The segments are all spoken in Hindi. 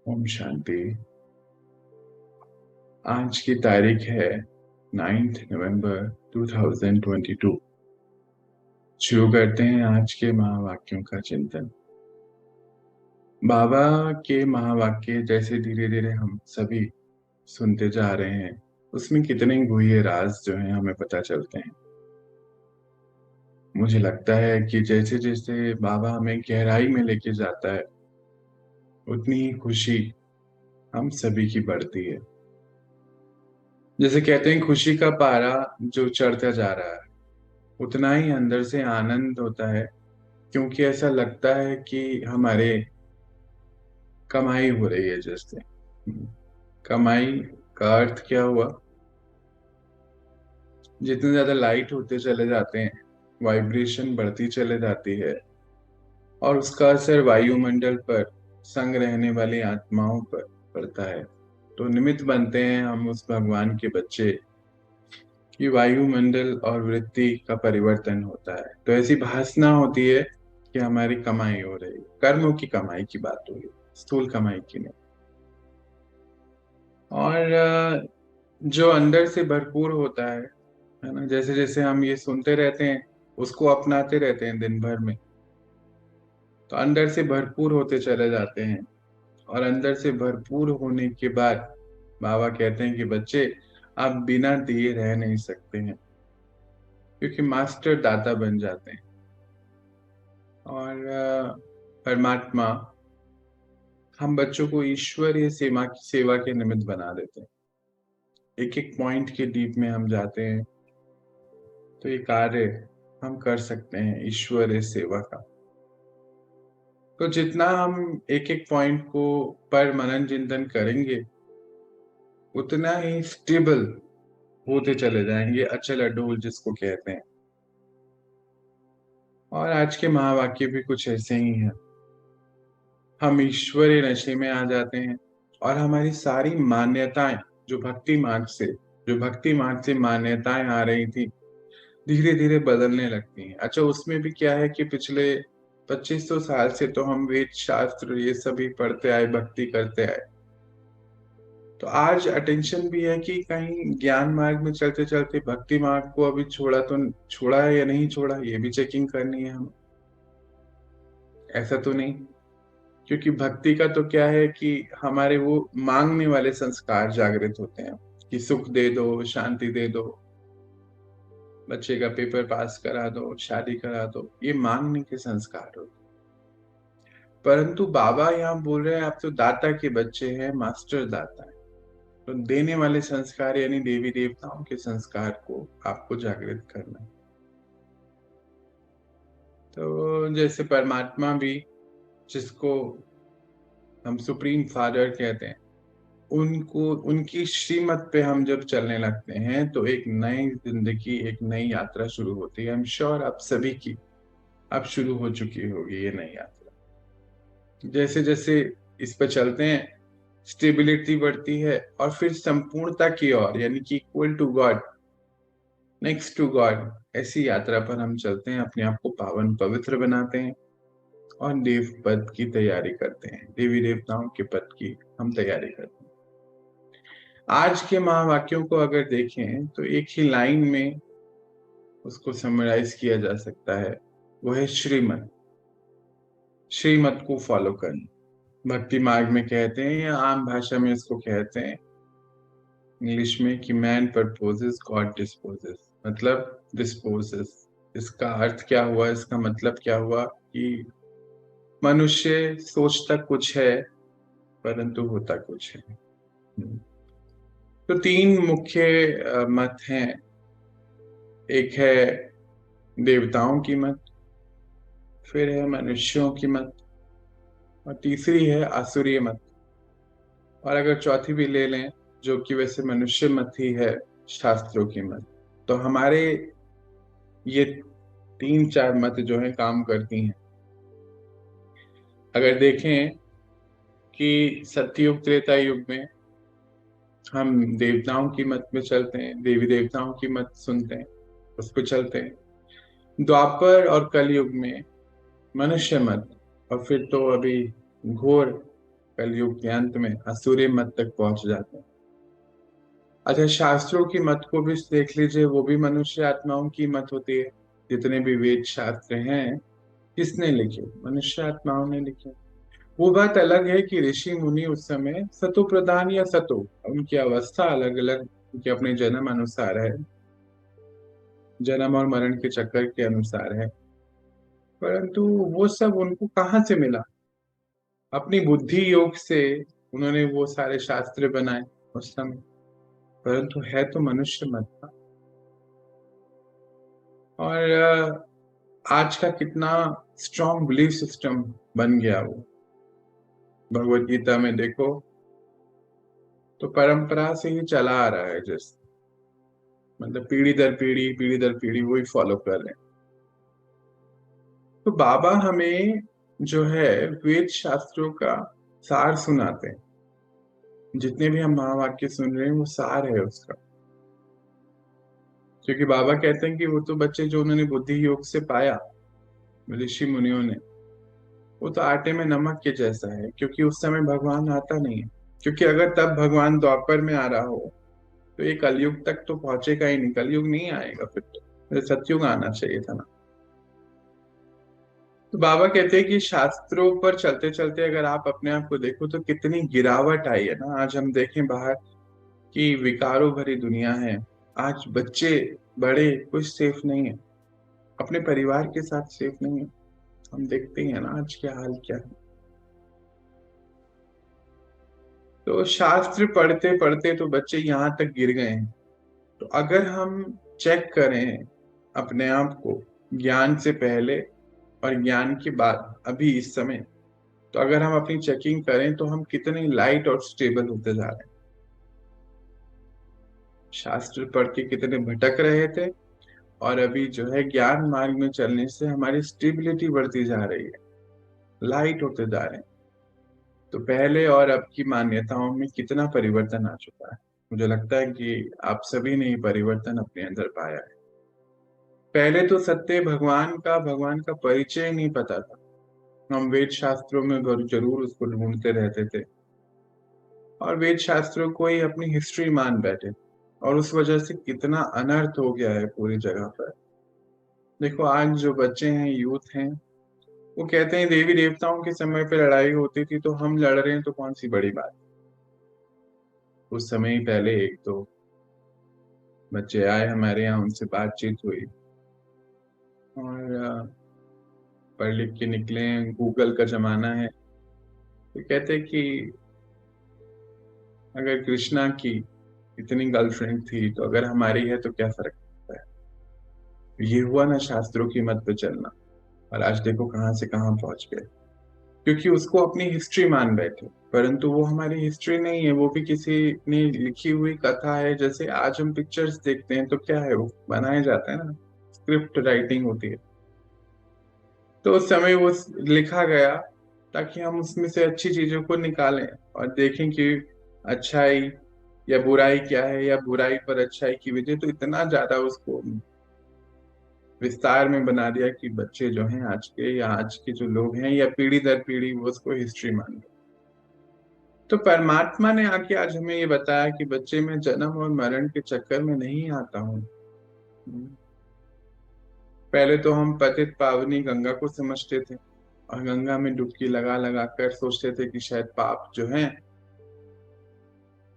ओम शांति। आज की तारीख है 9 नवंबर 2022। शुरू करते हैं आज के महावाक्यों का चिंतन। बाबा के महावाक्य जैसे धीरे धीरे हम सभी सुनते जा रहे हैं, उसमें कितने गुह्य राज जो हैं हमें पता चलते हैं। मुझे लगता है कि जैसे जैसे बाबा हमें गहराई में लेके जाता है, उतनी ही खुशी हम सभी की बढ़ती है। जैसे कहते हैं, खुशी का पारा जो चढ़ता जा रहा है, उतना ही अंदर से आनंद होता है, क्योंकि ऐसा लगता है कि हमारे कमाई हो रही है। जैसे कमाई का अर्थ क्या हुआ? जितने ज्यादा लाइट होते चले जाते हैं, वाइब्रेशन बढ़ती चले जाती है, और उसका असर वायुमंडल पर, संग रहने वाली आत्माओं पर पड़ता है। तो निमित्त बनते हैं हम उस भगवान के बच्चे कि वायुमंडल और वृत्ति का परिवर्तन होता है। तो ऐसी भासना होती है कि हमारी कमाई हो रही है। कर्मों की कमाई की बात हो रही है, स्थूल कमाई की नहीं। और जो अंदर से भरपूर होता है ना, जैसे जैसे हम ये सुनते रहते हैं, उसको अपनाते रहते हैं दिन भर में, तो अंदर से भरपूर होते चले जाते हैं। और अंदर से भरपूर होने के बाद बाबा कहते हैं कि बच्चे, आप बिना दिए रह नहीं सकते हैं, क्योंकि मास्टर दाता बन जाते हैं। और परमात्मा हम बच्चों को ईश्वरीय सेवा के निमित्त बना देते हैं। एक एक पॉइंट के डीप में हम जाते हैं, तो ये कार्य हम कर सकते हैं ईश्वरीय सेवा का। तो जितना हम एक एक पॉइंट को पर मनन चिंतन करेंगे, उतना ही स्टेबल होते चले जाएंगे, अचल अडोल जिसको कहते हैं। और आज के महावाक्य भी कुछ ऐसे ही हैं। हम ईश्वरीय नशे में आ जाते हैं, और हमारी सारी मान्यताएं जो भक्ति मार्ग से मान्यताएं आ रही थी, धीरे धीरे बदलने लगती हैं। अच्छा, उसमें भी क्या है कि पिछले 2500 साल से तो हम वेद शास्त्र ये सभी पढ़ते आए, भक्ति करते आए। तो आज अटेंशन भी है कि कहीं ज्ञान मार्ग में चलते चलते भक्ति मार्ग को अभी छोड़ा है या नहीं छोड़ा, ये भी चेकिंग करनी है हमें। ऐसा तो नहीं, क्योंकि भक्ति का तो क्या है कि हमारे वो मांगने वाले संस्कार जागृत होते हैं कि सुख दे दो, शांति दे दो, बच्चे का पेपर पास करा दो, शादी करा दो, ये मांगने के संस्कार होते हैं। परंतु बाबा यहाँ बोल रहे हैं, आप तो दाता के बच्चे हैं, मास्टर दाता है। तो देने वाले संस्कार यानी देवी देवताओं के संस्कार को आपको जागृत करना है। तो जैसे परमात्मा भी, जिसको हम सुप्रीम फादर कहते हैं, उनको उनकी श्रीमत पे हम जब चलने लगते हैं, तो एक नई जिंदगी, एक नई यात्रा शुरू होती है। आई एम श्योर आप सभी की अब शुरू हो चुकी होगी ये नई यात्रा। जैसे जैसे इस पर चलते हैं, स्टेबिलिटी बढ़ती है, और फिर संपूर्णता की ओर, यानी कि equal to God, next to God, ऐसी यात्रा पर हम चलते हैं, अपने आप को पावन पवित्र बनाते हैं, और देव पद की तैयारी करते हैं, देवी देवताओं के पद की हम तैयारी करते हैं। आज के महावाक्यों को अगर देखें, तो एक ही लाइन में उसको समराइज किया जा सकता है, वो है श्रीमत। श्रीमत को फॉलो करना, भक्ति मार्ग में कहते हैं, या आम भाषा में इसको कहते हैं इंग्लिश में कि मैन प्रपोजेस गॉड डिस्पोजेस, मतलब डिस्पोजेस। इसका अर्थ क्या हुआ, इसका मतलब क्या हुआ कि मनुष्य सोचता कुछ है, परंतु होता कुछ है। तो तीन मुख्य मत हैं। एक है देवताओं की मत, फिर है मनुष्यों की मत, और तीसरी है आसुरीय मत। और अगर चौथी भी ले लें, जो कि वैसे मनुष्य मत ही है, शास्त्रों की मत, तो हमारे ये तीन चार मत जो है काम करती हैं। अगर देखें कि सतयुग त्रेता युग में हम देवताओं की मत में चलते हैं, देवी देवताओं की मत सुनते हैं, उस पर चलते हैं। द्वापर और कलयुग में मनुष्य मत, और फिर तो अभी घोर कलयुग के अंत में असुरी मत तक पहुंच जाते हैं। अच्छा, शास्त्रों की मत को भी देख लीजिए, वो भी मनुष्य आत्माओं की मत होती है। जितने भी वेद शास्त्र हैं, किसने लिखे? मनुष्य आत्माओं ने लिखे। वो बात अलग है कि ऋषि मुनि उस समय सतो प्रधान या सतो, उनकी अवस्था अलग अलग, उनके अपने जन्म अनुसार है, जन्म और मरण के चक्कर के अनुसार है। परंतु वो सब उनको कहाँ से मिला? अपनी बुद्धि योग से उन्होंने वो सारे शास्त्र बनाए उस समय। परंतु है तो मनुष्य मत था। और आज का कितना स्ट्रॉन्ग बिलीफ सिस्टम बन गया वो। भगवत गीता में देखो तो परंपरा से ही चला आ रहा है, जैसे मतलब पीढ़ी दर पीढ़ी वही फॉलो कर रहे हैं। तो बाबा हमें जो है वेद शास्त्रों का सार सुनाते हैं। जितने भी हम महावाक्य सुन रहे हैं वो सार है उसका। क्योंकि बाबा कहते हैं कि वो तो बच्चे जो उन्होंने बुद्धि योग से पाया, ऋषि मुनियों ने, वो तो आटे में नमक के जैसा है। क्योंकि उस समय भगवान आता नहीं है। क्योंकि अगर तब भगवान द्वापर में आ रहा हो तो ये कलयुग तक तो पहुंचेगा ही नहीं, कलयुग नहीं आएगा फिर तो सतयुग आना चाहिए था ना। तो बाबा कहते हैं कि शास्त्रों पर चलते चलते अगर आप अपने आप को देखो तो कितनी गिरावट आई है ना। आज हम देखें बाहर की विकारों भरी दुनिया है। आज बच्चे बड़े कुछ सेफ नहीं है, अपने परिवार के साथ सेफ नहीं है। हम देखते ही है ना आज के हाल क्या है। तो शास्त्र पढ़ते पढ़ते तो बच्चे यहाँ तक गिर गए हैं। तो अगर हम चेक करें अपने आप को ज्ञान से पहले और ज्ञान के बाद अभी इस समय, तो अगर हम अपनी चेकिंग करें तो हम कितने लाइट और स्टेबल होते जा रहे हैं। शास्त्र पढ़ के कितने भटक रहे थे, और अभी जो है ज्ञान मार्ग में चलने से हमारी स्टेबिलिटी बढ़ती जा रही है, लाइट होते जा रहे हैं। तो पहले और अब की मान्यताओं में कितना परिवर्तन आ चुका है। मुझे लगता है कि आप सभी ने ये परिवर्तन अपने अंदर पाया है। पहले तो सत्य भगवान का परिचय नहीं पता था। हम वेद शास्त्रों में जरूर उसको ढूंढते रहते थे, और वेद शास्त्रों को ही अपनी हिस्ट्री मान बैठे। और उस वजह से कितना अनर्थ हो गया है पूरी जगह पर। देखो आज जो बच्चे हैं, यूथ हैं, वो कहते हैं देवी देवताओं के समय पे लड़ाई होती थी तो हम लड़ रहे हैं तो कौन सी बड़ी बात। उस समय ही पहले एक दो बच्चे आए हमारे यहाँ, उनसे बातचीत हुई, और पढ़ लिख के निकले हैं, गूगल का जमाना है। तो कहते हैं कि अगर कृष्णा की इतनी गर्लफ्रेंड थी तो अगर हमारी है तो क्या फर्क पड़ता है। ये हुआ ना शास्त्रों की मत पे चलना, और आज देखो कहाँ से कहाँ पहुंच गए। क्योंकि उसको अपनी हिस्ट्री मान बैठे, परंतु वो हमारी हिस्ट्री नहीं है, वो भी किसी ने लिखी हुई कथा है। जैसे आज हम पिक्चर्स देखते हैं तो क्या है, वो बनाए जाते हैं ना, स्क्रिप्ट राइटिंग होती है। तो उस समय वो लिखा गया ताकि हम उसमें से अच्छी चीजों को निकालें और देखें कि अच्छाई या बुराई क्या है, या बुराई पर अच्छाई की वजह। तो इतना ज्यादा उसको विस्तार में बना दिया कि बच्चे जो हैं आज के, या आज के जो लोग हैं, या पीढ़ी दर पीढ़ी वो उसको हिस्ट्री मान गए। तो परमात्मा ने आके आज हमें ये बताया कि बच्चे मैं जन्म और मरण के चक्कर में नहीं आता हूँ। पहले तो हम पतित पावनी गंगा को समझते थे, और गंगा में डुबकी लगा लगा कर सोचते थे कि शायद पाप जो है,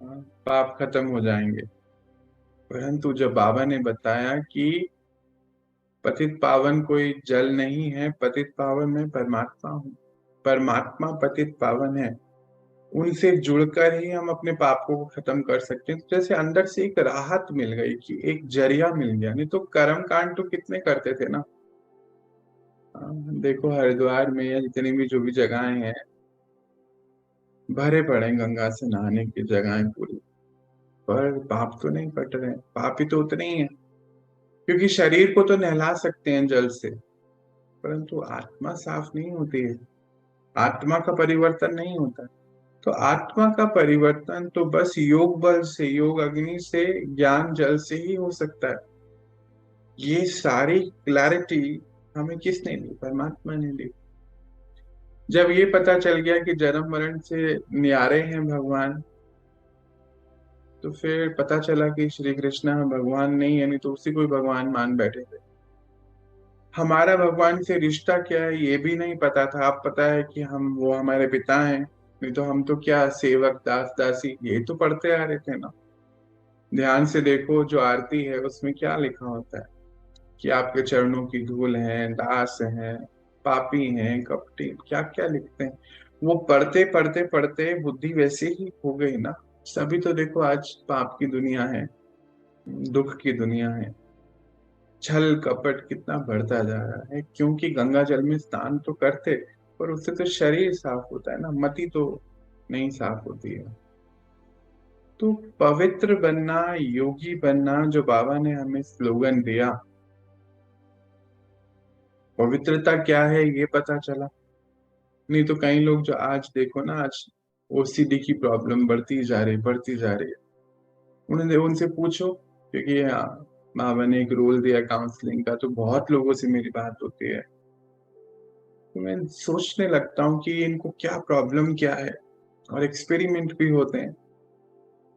पाप खत्म हो जाएंगे। परंतु जब बाबा ने बताया कि पतित पावन कोई जल नहीं है, पतित पावन मैं परमात्मा हूँ, परमात्मा पतित पावन है, उनसे जुड़कर ही हम अपने पापों को खत्म कर सकते हैं। तो जैसे अंदर से एक राहत मिल गई, कि एक जरिया मिल गया। नहीं तो कर्म कांड तो कितने करते थे ना। देखो हरिद्वार में या जितनी भी जो भी जगहें हैं, भरे पड़े हैं गंगा से नहाने की जगहें पूरी, पर पाप तो नहीं कट रहे। पाप ही तो उतने ही है। क्योंकि शरीर को तो नहला सकते हैं जल से, परंतु आत्मा साफ नहीं होती है, आत्मा का परिवर्तन नहीं होता। तो आत्मा का परिवर्तन तो बस योग बल से, योग अग्नि से, ज्ञान जल से ही हो सकता है। ये सारी क्लैरिटी हमें किसने दी? परमात्मा ने दी। जब ये पता चल गया कि जन्म मरण से न्यारे हैं भगवान, तो फिर पता चला कि श्री कृष्ण भगवान नहीं है, नहीं तो उसी को ही भगवान मान बैठे थे। हमारा भगवान से रिश्ता क्या है ये भी नहीं पता था। अब पता है कि हम वो हमारे पिता हैं, नहीं तो हम तो क्या सेवक दास दासी ये तो पढ़ते आ रहे थे ना। ध्यान से देखो जो आरती है उसमें क्या लिखा होता है कि आपके चरणों की धूल है, दास हैं, पापी हैं, कपटी, क्या क्या लिखते हैं। वो पढ़ते पढ़ते पढ़ते बुद्धि वैसे ही हो गई ना। सभी तो देखो आज पाप की दुनिया है, दुख की दुनिया है, छल कपट कितना बढ़ता जा रहा है, क्योंकि गंगा जल में स्नान तो करते, पर उससे तो शरीर साफ होता है ना, मति तो नहीं साफ होती है। तो पवित्र बनना, योगी बनना, जो बाबा ने हमें स्लोगन दिया, पवित्रता क्या है ये पता चला। नहीं तो कई लोग जो आज देखो ना, आज ओसीडी की प्रॉब्लम बढ़ती जा रही, बढ़ती जा रही है। उन्हें उनसे पूछो, क्योंकि बाबा ने एक रोल दिया काउंसलिंग का, तो बहुत लोगों से मेरी बात होती है। तो मैं सोचने लगता हूँ कि इनको क्या प्रॉब्लम क्या है, और एक्सपेरिमेंट भी होते हैं।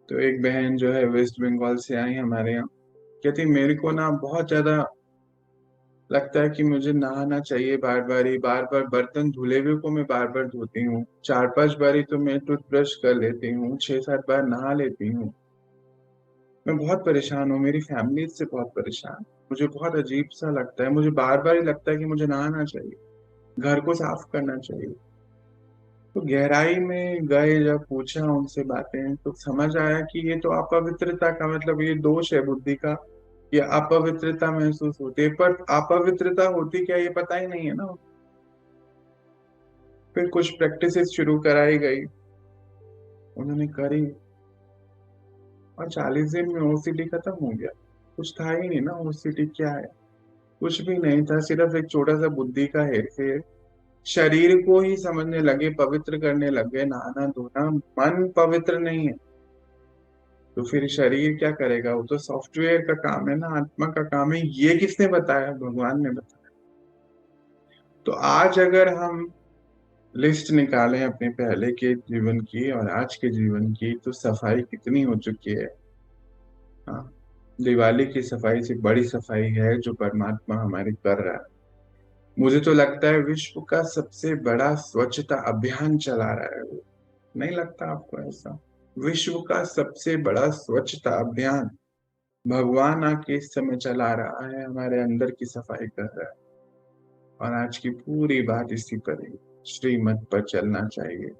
तो एक बहन जो है वेस्ट बंगाल से आई हमारे यहाँ, कहती मेरे को ना बहुत ज्यादा लगता है कि मुझे नहाना चाहिए बार बार ही, बार बार बर्तन धुले हुए को मैं बार बार धोती हूँ, 4-5 बारी तो मैं टूथब्रश कर लेती हूँ, 6-7 बार नहा लेती हूँ। मैं बहुत परेशान हूँ, मेरी फैमिली इससे बहुत परेशान है। मुझे बहुत अजीब सा लगता है, मुझे बार बार ही लगता है कि मुझे नहाना चाहिए, घर को साफ करना चाहिए। तो गहराई में गए, जब पूछा उनसे बातें, तो समझ आया कि ये तो अपवित्रता का मतलब, ये दोष है बुद्धि का। ये अपवित्रता महसूस होती है, पर अपवित्रता होती क्या ये पता ही नहीं है ना। फिर कुछ प्रैक्टिसेस शुरू कराई गई, उन्होंने करी, और 40 दिन में ओसीडी खत्म हो गया। कुछ था ही नहीं ना, ओसीडी क्या है, कुछ भी नहीं था, सिर्फ एक छोटा सा बुद्धि का हेरफेर। शरीर को ही समझने लगे, पवित्र करने लगे, नहाना धोना, मन पवित्र नहीं है तो फिर शरीर क्या करेगा, वो तो सॉफ्टवेयर का काम है ना, आत्मा का काम है। ये किसने बताया, भगवान ने बताया। तो आज अगर हम लिस्ट निकालें अपने पहले के जीवन की और आज के जीवन की, तो सफाई कितनी हो चुकी है। हाँ, दिवाली की सफाई से बड़ी सफाई है जो परमात्मा हमारी कर रहा है। मुझे तो लगता है विश्व का सबसे बड़ा स्वच्छता अभियान चला रहा है वो। नहीं लगता आपको ऐसा? विश्व का सबसे बड़ा स्वच्छता अभियान भगवान आके इस समय चला रहा है, हमारे अंदर की सफाई कर रहा है। और आज की पूरी बात इसी पर है, श्रीमत पर चलना चाहिए।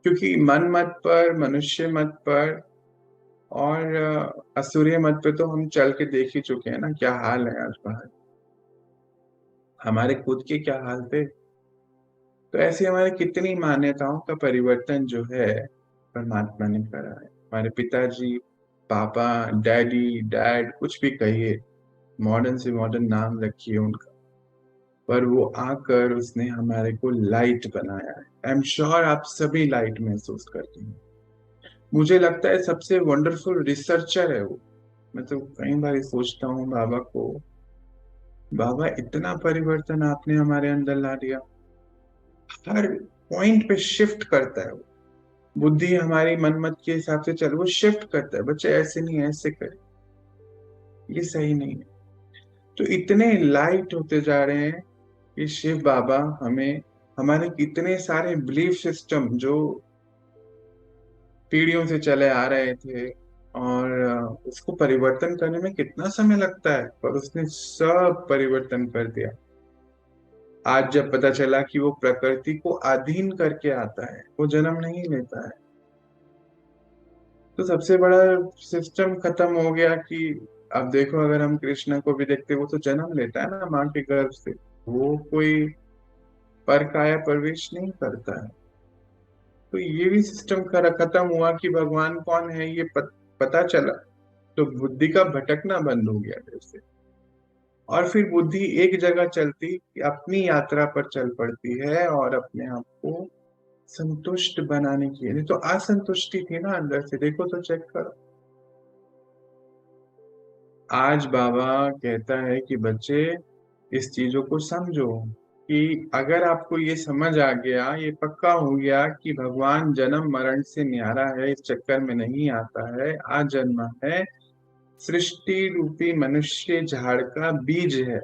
क्योंकि मन मत पर, मनुष्य मत पर और असुरीय मत पे तो हम चल के देख ही चुके हैं ना क्या हाल है आज बाहर, हमारे खुद के क्या हाल थे। तो ऐसी हमारी कितनी मान्यताओं का परिवर्तन जो है परमात्मा ने करा है। हमारे पिताजी, पापा, डैडी, डैड, कुछ भी कहिए, मॉडर्न से मॉडर्न नाम रखिए उनका, पर वो आकर उसने हमारे को लाइट बनाया है। आई एम श्योर आप सभी लाइट महसूस करते हैं। मुझे लगता है सबसे वंडरफुल रिसर्चर है वो। मैं तो कई बार सोचता हूँ बाबा को, बाबा इतना परिवर्तन आपने हमारे अंदर ला दिया, हर पॉइंट पे शिफ्ट करता है वो। बुद्धि हमारी मनमत के हिसाब से चल, वो शिफ्ट करता है, बच्चे ऐसे नहीं ऐसे करे, ये सही नहीं है। तो इतने लाइट होते जा रहे हैं कि शिव बाबा हमें, हमारे कितने सारे बिलीफ सिस्टम जो पीढ़ियों से चले आ रहे थे, और उसको परिवर्तन करने में कितना समय लगता है, पर उसने सब परिवर्तन कर दिया। आज जब पता चला कि वो प्रकृति को अधीन करके आता है, वो जन्म नहीं लेता है, तो सबसे बड़ा सिस्टम खत्म हो गया। कि अब देखो, अगर हम कृष्ण को भी देखते, वो तो जन्म लेता है ना माँ के गर्भ से, वो कोई पर काया प्रवेश नहीं करता है। तो ये भी सिस्टम खत्म हुआ कि भगवान कौन है ये पता चला, तो बुद्धि का भटकना बंद हो गया फिर से। और फिर बुद्धि एक जगह चलती, अपनी यात्रा पर चल पड़ती है, और अपने आप को संतुष्ट बनाने की, नहीं तो असंतुष्टि थी ना अंदर से, देखो तो चेक करो। आज बाबा कहता है कि बच्चे इस चीजों को समझो, कि अगर आपको ये समझ आ गया, ये पक्का हो गया कि भगवान जन्म मरण से न्यारा है, इस चक्कर में नहीं आता है, आज जन्मा है, सृष्टि रूपी मनुष्य झाड़ का बीज है,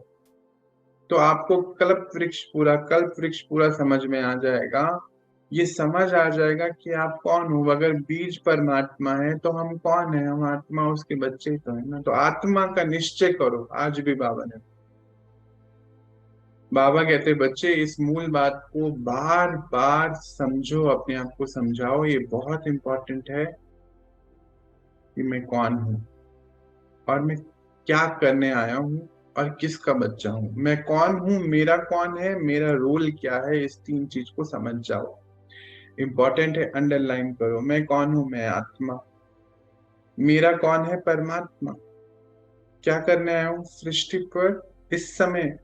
तो आपको कल्प वृक्ष पूरा समझ में आ जाएगा। ये समझ आ जाएगा कि आप कौन हो। अगर बीज परमात्मा है तो हम कौन है? हम आत्मा, उसके बच्चे ही तो है ना। तो आत्मा का निश्चय करो। आज भी बाबा कहते बच्चे इस मूल बात को बार बार समझो, अपने आप को समझाओ। ये बहुत इंपॉर्टेंट है कि मैं कौन हूँ और मैं क्या करने आया हूँ और किसका बच्चा हूँ। मैं कौन हूँ, मेरा कौन है, मेरा रोल क्या है, इस तीन चीज को समझ जाओ। इंपॉर्टेंट है, अंडरलाइन करो। मैं कौन हूँ? मैं आत्मा। मेरा कौन है? परमात्मा। क्या करने आया हूँ सृष्टि पर? इस समय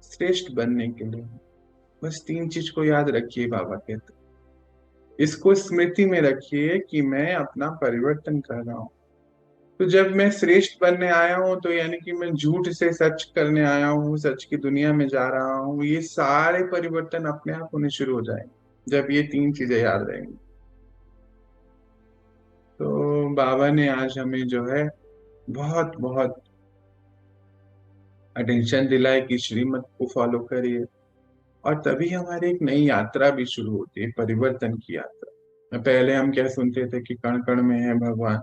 श्रेष्ठ बनने के लिए। बस तीन चीज को याद रखिए, बाबा कहते। इसको स्मृति में रखिए कि मैं अपना परिवर्तन कर रहा हूँ। तो जब मैं श्रेष्ठ बनने आया हूँ तो यानी कि मैं झूठ से सच करने आया हूँ, सच की दुनिया में जा रहा हूँ। ये सारे परिवर्तन अपने आप होने शुरू हो जाएंगे जब ये तीन चीजें याद रहेंगी। तो बाबा ने आज हमें जो है बहुत बहुत अटेंशन दिलाए कि श्रीमत को फॉलो करिए, और तभी हमारी एक नई यात्रा भी शुरू होती है, परिवर्तन की यात्रा। पहले हम क्या सुनते थे कि कण कण में है भगवान।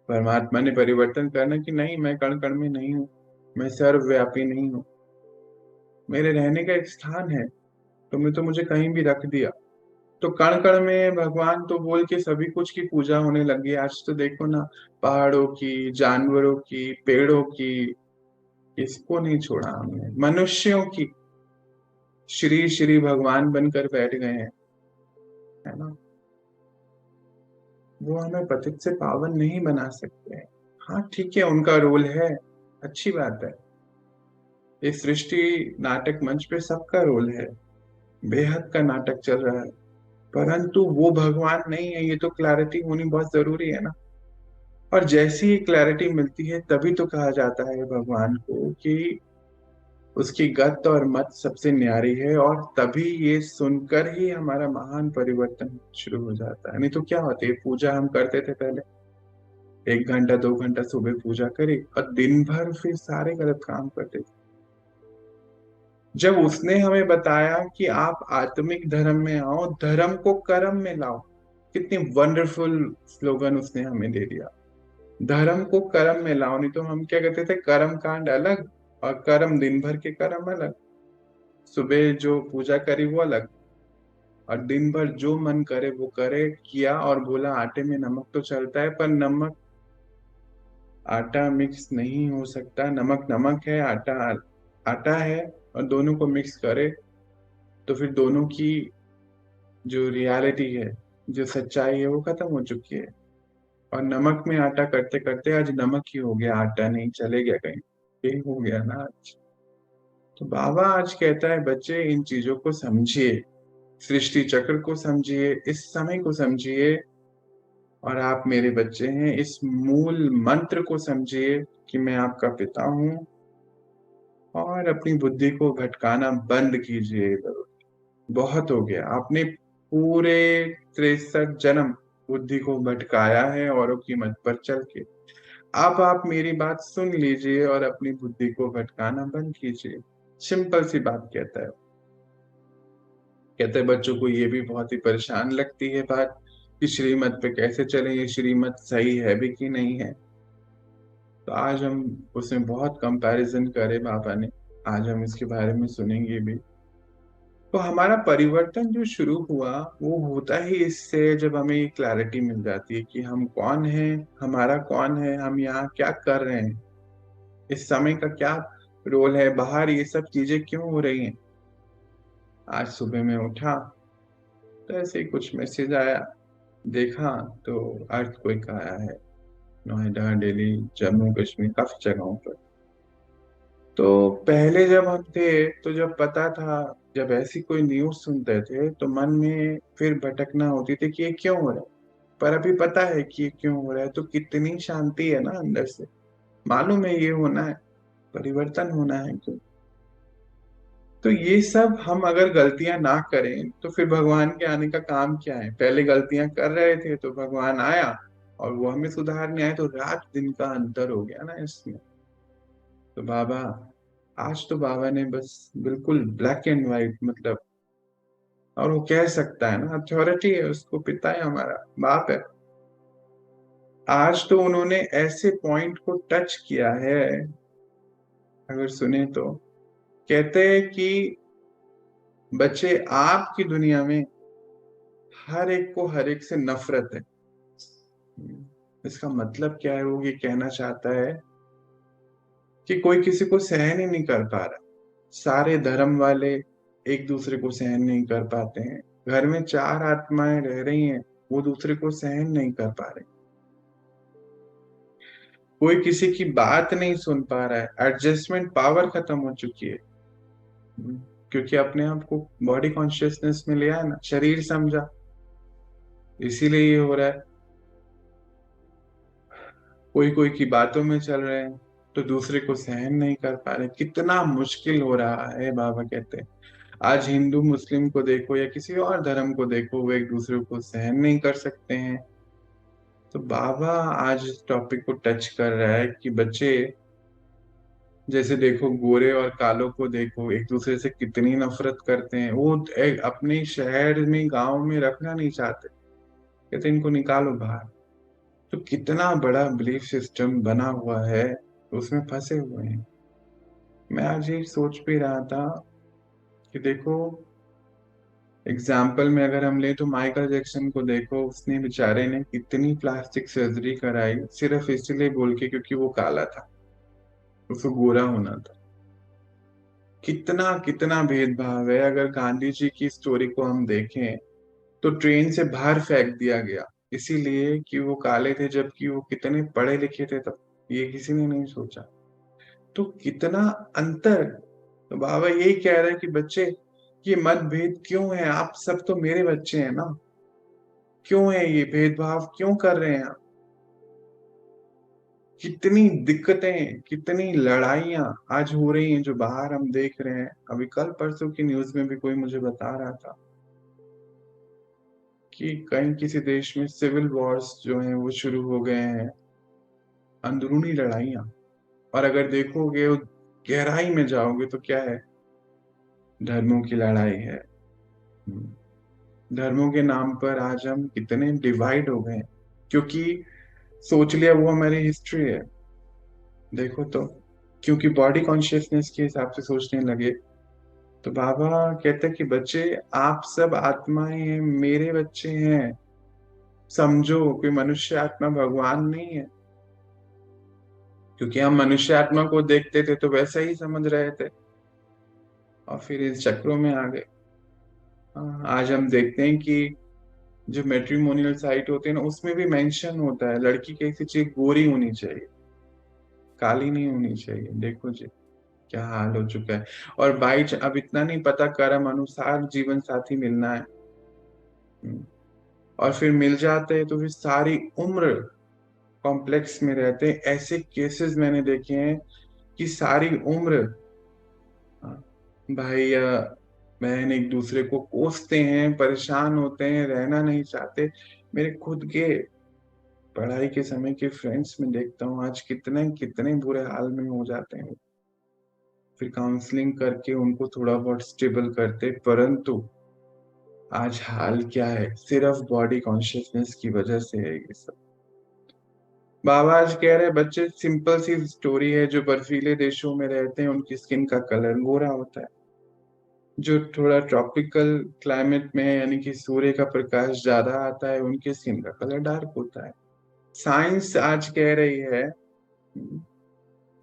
परमात्मा ने परिवर्तन करना कि नहीं, मैं कण कण में नहीं हूँ, मैं सर्वव्यापी नहीं हूँ, मेरे रहने का एक स्थान है, तुमने तो मुझे कहीं भी रख दिया। तो कण कण में भगवान तो बोल के सभी कुछ की पूजा होने लगी। आज तो देखो ना, पहाड़ों की, जानवरों की, पेड़ों की, किसको नहीं छोड़ा हमने, मनुष्यों की श्री श्री भगवान बनकर बैठ गए हैं, है ना। वो हमें पतित से पावन नहीं बना सकते हैं। हाँ ठीक है, उनका रोल है, अच्छी बात है। इस सृष्टि नाटक मंच पे सबका रोल है, बेहद का नाटक चल रहा है, परंतु वो भगवान नहीं है। ये तो क्लैरिटी होनी बहुत जरूरी है ना। और जैसी ही क्लैरिटी मिलती है तभी तो कहा जाता है भगवान को कि उसकी गत और मत सबसे न्यारी है, और तभी ये सुनकर ही हमारा महान परिवर्तन शुरू हो जाता है। नहीं तो क्या होती है, पूजा हम करते थे पहले, 1 घंटा 2 घंटा सुबह पूजा करी और दिन भर फिर सारे गलत काम करते थे। जब उसने हमें बताया कि आप आत्मिक धर्म में आओ, धर्म को कर्म में लाओ, कितनी वंडरफुल स्लोगन उसने हमें दे दिया। धर्म को कर्म में लाओ। नहीं तो हम क्या कहते थे, कर्म कांड अलग और कर्म दिन भर के कर्म अलग। सुबह जो पूजा करी वो अलग, और दिन भर जो मन करे वो करे, किया और बोला आटे में नमक तो चलता है, पर नमक आटा मिक्स नहीं हो सकता। नमक नमक है, आटा आटा है, और दोनों को मिक्स करे तो फिर दोनों की जो रियलिटी है, जो सच्चाई है, वो खत्म हो चुकी है। और नमक में आटा करते करते आज नमक ही हो गया, आटा नहीं, चले गया कहीं, यही हो गया ना आज। तो बाबा आज कहता है बच्चे इन चीजों को समझिए, सृष्टि चक्र को समझिए, इस समय को समझिए, और आप मेरे बच्चे हैं। इस मूल मंत्र को समझिए कि मैं आपका पिता हूँ, और अपनी बुद्धि को भटकाना बंद कीजिए। बहुत हो गया, आपने पूरे 63 जन्म बुद्धि को भटकाया है औरों की मत पर चल के। अब आप मेरी बात सुन लीजिए और अपनी बुद्धि को भटकाना बंद कीजिए। सिंपल सी बात कहता है। कहते हैं बच्चों को ये भी बहुत ही परेशान लगती है बात कि श्रीमत पे कैसे चले, ये श्रीमत सही है भी कि नहीं है। तो आज हम उसमें बहुत कंपैरिजन करे बाबा ने, आज हम इसके बारे में सुनेंगे भी। तो हमारा परिवर्तन जो शुरू हुआ वो होता ही इससे, जब हमें ये क्लैरिटी मिल जाती है कि हम कौन हैं, हमारा कौन है, हम यहाँ क्या कर रहे हैं, इस समय का क्या रोल है, बाहर ये सब चीजें क्यों हो रही हैं। आज सुबह में उठा तो ऐसे ही कुछ मैसेज आया, देखा तो अर्थक्वेक आया है नोएडा, दिल्ली, जम्मू कश्मीर, काफी जगहों पर। तो पहले जब हम थे, तो जब पता था, जब ऐसी कोई न्यूज सुनते थे तो मन में फिर भटकना होती थी कि ये क्यों हो रहा है। पर अभी पता है कि ये क्यों हो रहा है, तो कितनी शांति है ना अंदर से। मालूम है ये होना है, परिवर्तन होना है। क्यों? तो ये सब हम अगर गलतियां ना करें तो फिर भगवान के आने का काम क्या है? पहले गलतियां कर रहे थे तो भगवान आया और वो हमें सुधारने आए, तो रात दिन का अंतर हो गया ना इसमें। तो बाबा, आज तो बाबा ने बस बिल्कुल ब्लैक एंड व्हाइट, मतलब, और वो कह सकता है ना, अथॉरिटी है, उसको पिता है, हमारा बाप है। आज तो उन्होंने ऐसे पॉइंट को टच किया है, अगर सुने तो कहते हैं कि बच्चे, आपकी दुनिया में हर एक को हर एक से नफरत है। इसका मतलब क्या है? वो ये कहना चाहता है कि कोई किसी को सहन ही नहीं कर पा रहा। सारे धर्म वाले एक दूसरे को सहन नहीं कर पाते हैं। घर में चार आत्माएं रह रही हैं, वो दूसरे को सहन नहीं कर पा रहे। कोई किसी की बात नहीं सुन पा रहा है। एडजस्टमेंट पावर खत्म हो चुकी है। क्योंकि अपने आप को बॉडी कॉन्शियसनेस में लिया है ना, शरीर समझा, इसीलिए ये हो रहा है। कोई कोई की बातों में चल रहे हैं तो दूसरे को सहन नहीं कर पा रहे। कितना मुश्किल हो रहा है, बाबा कहते हैं। आज हिंदू मुस्लिम को देखो या किसी और धर्म को देखो, वो एक दूसरे को सहन नहीं कर सकते हैं। तो बाबा आज इस टॉपिक को टच कर रहा है कि बच्चे, जैसे देखो, गोरे और कालों को देखो, एक दूसरे से कितनी नफरत करते हैं। वो एक अपने शहर में गांव में रखना नहीं चाहते, कहते इनको निकालो बाहर। तो कितना बड़ा बिलीफ सिस्टम बना हुआ है, उसमें फंसे हुए हैं। मैं आज ये सोच भी रहा था कि देखो, एग्जाम्पल में अगर हम ले तो माइकल जैक्सन को देखो, उसने बेचारे ने कितनी प्लास्टिक सर्जरी कराई सिर्फ इसलिए बोल के क्योंकि वो काला था, उसको गोरा होना था। कितना कितना भेदभाव है। अगर गांधी जी की स्टोरी को हम देखें तो ट्रेन से बाहर फेंक दिया गया इसीलिए कि वो काले थे, जबकि वो कितने पढ़े लिखे थे तब, ये किसी ने नहीं सोचा। तो कितना अंतर। तो बाबा यही कह रहे हैं कि बच्चे, ये मतभेद क्यों है? आप सब तो मेरे बच्चे हैं ना, क्यों है ये भेदभाव, क्यों कर रहे हैं आप? कितनी दिक्कतें, कितनी लड़ाइयां आज हो रही हैं जो बाहर हम देख रहे हैं। अभी कल परसों की न्यूज में भी कोई मुझे बता रहा था कि कहीं किसी देश में सिविल वॉर्स जो हैं वो शुरू हो गए हैं, अंदरूनी लड़ाइयां। और अगर देखोगे, गहराई में जाओगे तो क्या है? धर्मों की लड़ाई है। धर्मों के नाम पर आज हम कितने डिवाइड हो गए हैं, क्योंकि सोच लिया वो हमारी हिस्ट्री है। देखो तो, क्योंकि बॉडी कॉन्शियसनेस के हिसाब से सोचने लगे। तो बाबा कहते हैं कि बच्चे, आप सब आत्माएं हैं, मेरे बच्चे हैं। समझो, कोई मनुष्य आत्मा भगवान नहीं है। क्योंकि हम मनुष्य आत्मा को देखते थे तो वैसा ही समझ रहे थे, और फिर इस चक्रों में आ गए। आज हम देखते हैं कि जो मैट्रिमोनियल साइट होते हैं ना, उसमें भी मेंशन होता है लड़की कैसी चाहिए, गोरी होनी चाहिए, काली नहीं होनी चाहिए। देखो जी, क्या हाल हो चुका है। और अब इतना नहीं पता, कर्म अनुसार जीवन साथी मिलना है। हम्म, और फिर मिल जाते हैं तो फिर सारी उम्र कॉम्प्लेक्स में रहते हैं। ऐसे केसेस मैंने देखे हैं कि सारी उम्र, हाँ, भाई या बहन एक दूसरे को कोसते हैं, परेशान होते हैं, रहना नहीं चाहते। मेरे खुद के पढ़ाई के समय के फ्रेंड्स में देखता हूँ आज कितने कितने बुरे हाल में हो जाते हैं। फिर काउंसलिंग करके उनको थोड़ा बहुत स्टेबल करते, परंतु आज हाल क्या है? सिर्फ बॉडी कॉन्शियसनेस की वजह से है ये सब। बाबा आज कह रहे हैं बच्चे, सिंपल सी स्टोरी है, जो बर्फीले देशों में रहते हैं उनकी स्किन का कलर गोरा होता है। जो थोड़ा ट्रॉपिकल क्लाइमेट में है, यानी कि सूर्य का प्रकाश ज्यादा आता है, उनकी स्किन का कलर डार्क होता है। साइंस आज कह रही है,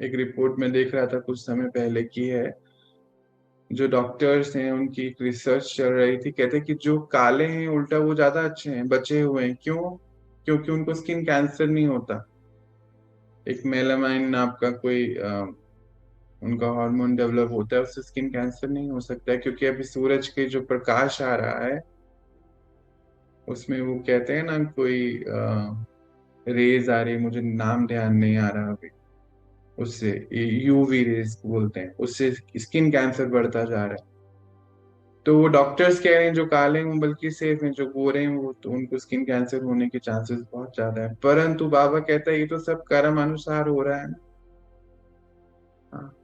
एक रिपोर्ट में देख रहा था कुछ समय पहले की है, जो डॉक्टर्स हैं उनकी एक रिसर्च चल रही थी, कहते कि जो काले हैं उल्टा वो ज्यादा अच्छे हैं, बचे हुए हैं। क्यों? क्योंकि उनको स्किन कैंसर नहीं होता। एक मेलामाइन नाम का कोई उनका हार्मोन डेवलप होता है, उससे स्किन कैंसर नहीं हो सकता है। क्योंकि अभी सूरज के जो प्रकाश आ रहा है उसमें वो कहते हैं ना, कोई रेज आ रही है, मुझे नाम ध्यान नहीं आ रहा अभी, उससे यूवी रेज बोलते हैं, उससे स्किन कैंसर बढ़ता जा रहा है। तो वो डॉक्टर्स कह रहे हैं जो काले हैं वो बल्कि सेफ हैं, जो गोरे हैं वो तो उनको स्किन कैंसर होने के चांसेस बहुत ज्यादा है। परंतु बाबा कहता है ये तो सब कर्म अनुसार हो रहा है ना। हाँ।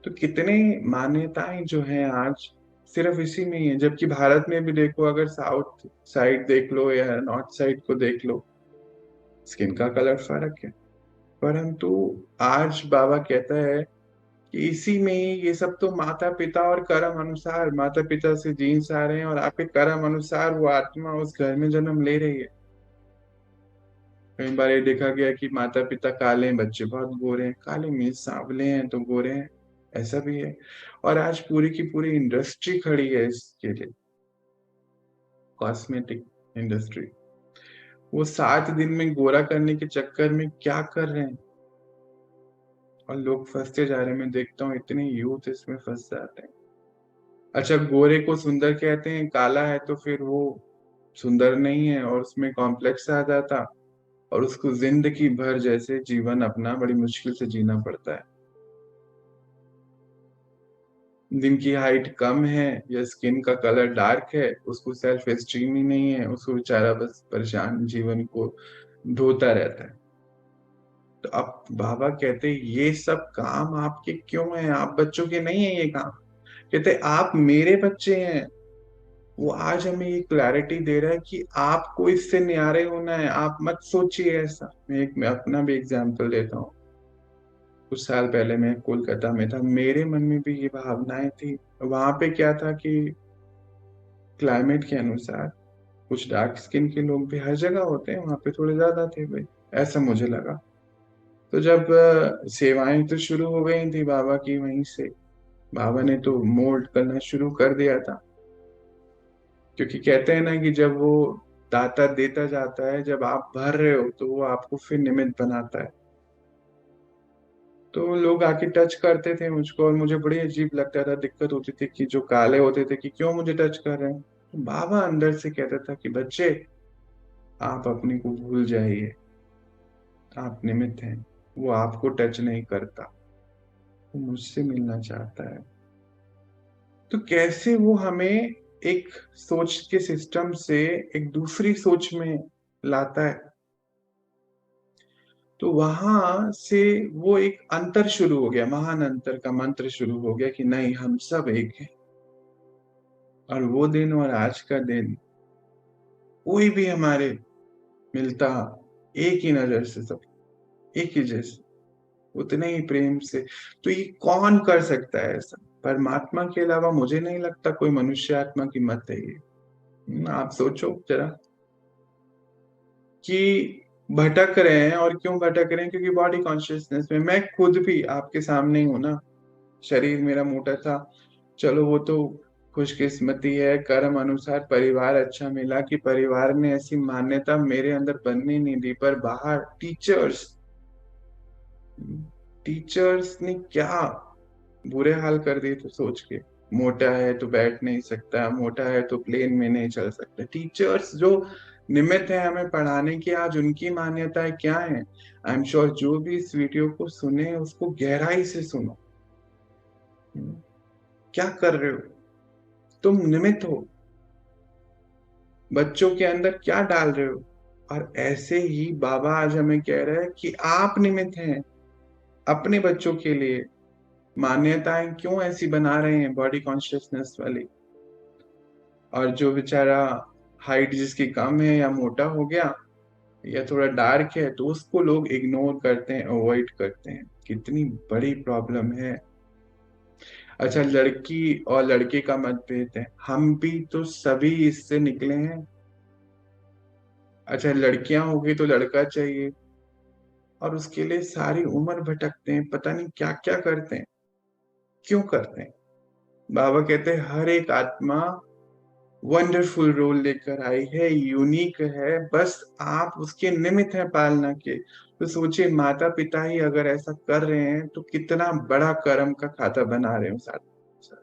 तो कितने मान्यताएं जो हैं आज सिर्फ इसी में ही है, जबकि भारत में भी देखो, अगर साउथ साइड देख लो या नॉर्थ साइड को देख लो, स्किन का कलर फर्क है। परंतु आज बाबा कहता है कि इसी में ही ये सब तो माता पिता और कर्म अनुसार, माता पिता से जीन्स आ रहे हैं और आपके कर्म अनुसार वो आत्मा उस घर में जन्म ले रही है। कई बार ये देखा गया कि माता पिता काले हैं, बच्चे बहुत गोरे हैं, काले मीन्स सांवले हैं तो गोरे हैं, ऐसा भी है। और आज पूरी की पूरी इंडस्ट्री खड़ी है इसके लिए, कॉस्मेटिक इंडस्ट्री। वो 7 दिन में गोरा करने के चक्कर में क्या कर रहे हैं, और लोग फंसते जा रहे हैं। मैं देखता हूँ इतने यूथ इसमें फंस जाते हैं। अच्छा, गोरे को सुंदर कहते हैं, काला है तो फिर वो सुंदर नहीं है, और उसमें कॉम्प्लेक्स आ जाता, और उसको जिंदगी भर जैसे जीवन अपना बड़ी मुश्किल से जीना पड़ता है। जिनकी हाइट कम है या स्किन का कलर डार्क है, उसको सेल्फ एस्टीम ही नहीं है, उसको बेचारा बस परेशान जीवन को ढोता रहता है। तो अब बाबा कहते ये सब काम आपके क्यों है, आप बच्चों के नहीं है ये काम। कहते आप मेरे बच्चे हैं। वो आज हमें ये क्लैरिटी दे रहा है कि आपको इससे न्यारे होना है, आप मत सोचिए ऐसा। मैं अपना भी एग्जाम्पल देता हूँ। कुछ साल पहले मैं कोलकाता में था, मेरे मन में भी ये भावनाएं थी। वहां पे क्या था कि क्लाइमेट के अनुसार कुछ डार्क स्किन के लोग भी हर जगह होते हैं, वहां पे थोड़े ज्यादा थे भाई, ऐसा मुझे लगा। तो जब सेवाएं तो शुरू हो गई थी बाबा की वहीं से, बाबा ने तो मोल्ड करना शुरू कर दिया था। क्योंकि कहते हैं ना कि जब वो दाता देता जाता है, जब आप भर रहे हो तो वो आपको फिर निमित्त बनाता है। तो लोग आके टच करते थे मुझको, और मुझे बड़ी अजीब लगता था, दिक्कत होती थी कि जो काले होते थे कि क्यों मुझे टच कर रहे हैं। तो बाबा अंदर से कहता था कि बच्चे, आप अपने को भूल जाइए, आप निमित्त हैं। वो आपको टच नहीं करता, वो मुझसे मिलना चाहता है। तो कैसे वो हमें एक सोच के सिस्टम से एक दूसरी सोच में लाता है। तो वहां से वो एक अंतर शुरू हो गया, महान अंतर का मंत्र शुरू हो गया कि नहीं, हम सब एक हैं। और वो दिन और आज का दिन कोई भी हमारे मिलता, एक ही नजर से सब एक ही जैसे, उतने ही प्रेम से। तो ये कौन कर सकता है ऐसा? परमात्मा के अलावा मुझे नहीं लगता कोई मनुष्य आत्मा की मत है ये। आप सोचो जरा कि भटक रहे हैं, और क्यों भटक रहे हैं? क्योंकि बॉडी कॉन्शियसनेस में मैं खुद भी आपके सामने ही हूं ना। शरीर मेरा मोटा था, चलो वो तो खुशकिस्मती है, कर्म अनुसार परिवार अच्छा मिला कि परिवार ने ऐसी मान्यता मेरे अंदर बनने नहीं दी। पर बाहर टीचर्स टीचर्स ने क्या बुरे हाल कर दिए थे सोच के। मोटा है तो बैठ नहीं सकता, मोटा है तो प्लेन में नहीं चल सकता। टीचर्स जो निमित्त है हमें पढ़ाने की, आज उनकी मान्यताएं क्या है? आई एम श्योर जो भी इस वीडियो को सुने उसको गहराई से सुनो। क्या कर रहे हो? तुम निमित्त हो, बच्चों के अंदर क्या डाल रहे हो? और ऐसे ही बाबा आज हमें कह रहे हैं कि आप निमित्त हैं अपने बच्चों के लिए। मान्यताएं क्यों ऐसी बना रहे हैं बॉडी कॉन्शियसनेस वाली? और जो बेचारा हाइट जिसकी कम है या मोटा हो गया या थोड़ा डार्क है, तो उसको लोग इग्नोर करते हैं, अवॉइड करते हैं। कितनी बड़ी प्रॉब्लम है। अच्छा, लड़की और लड़के का मतभेद है, हम भी तो सभी इससे निकले हैं। अच्छा, लड़कियां होगी तो लड़का चाहिए, और उसके लिए सारी उम्र भटकते हैं, पता नहीं क्या क्या करते हैं, क्यों करते हैं। बाबा कहते हैं हर एक आत्मा वंडरफुल रोल लेकर आई है, यूनिक है, बस आप उसके निमित्त हैं पालना के। तो सोचिए, माता पिता ही अगर ऐसा कर रहे हैं तो कितना बड़ा कर्म का खाता बना रहे हो साथ साथ।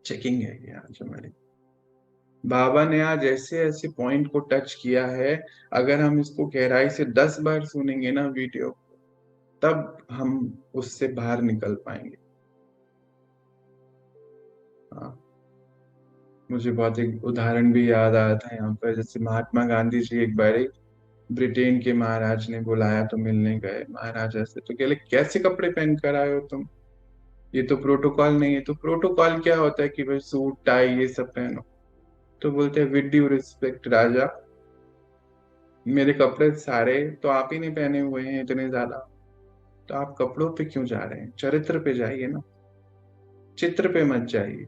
चेकिंग है ये आज हमारी। बाबा ने आज ऐसे ऐसे पॉइंट को टच किया है, अगर हम इसको गहराई से 10 बार सुनेंगे ना वीडियो, तब हम उससे बाहर निकल पाएंगे। हाँ, मुझे बहुत एक उदाहरण भी याद आया था यहाँ पर। जैसे महात्मा गांधी जी एक बार ब्रिटेन के महाराज ने बुलाया तो मिलने गए महाराजा से, तो कहले कैसे कपड़े पहन कर आए हो तुम, ये तो प्रोटोकॉल नहीं है। तो प्रोटोकॉल क्या होता है कि भाई सूट टाई ये सब पहनो। तो बोलते हैं विद ड्यू रिस्पेक्ट राजा, मेरे कपड़े सारे तो आप ही ने पहने हुए हैं इतने ज्यादा, तो आप कपड़ों पे क्यों जा रहे हैं, चरित्र पे जाइए ना, चित्र पे मत जाइए।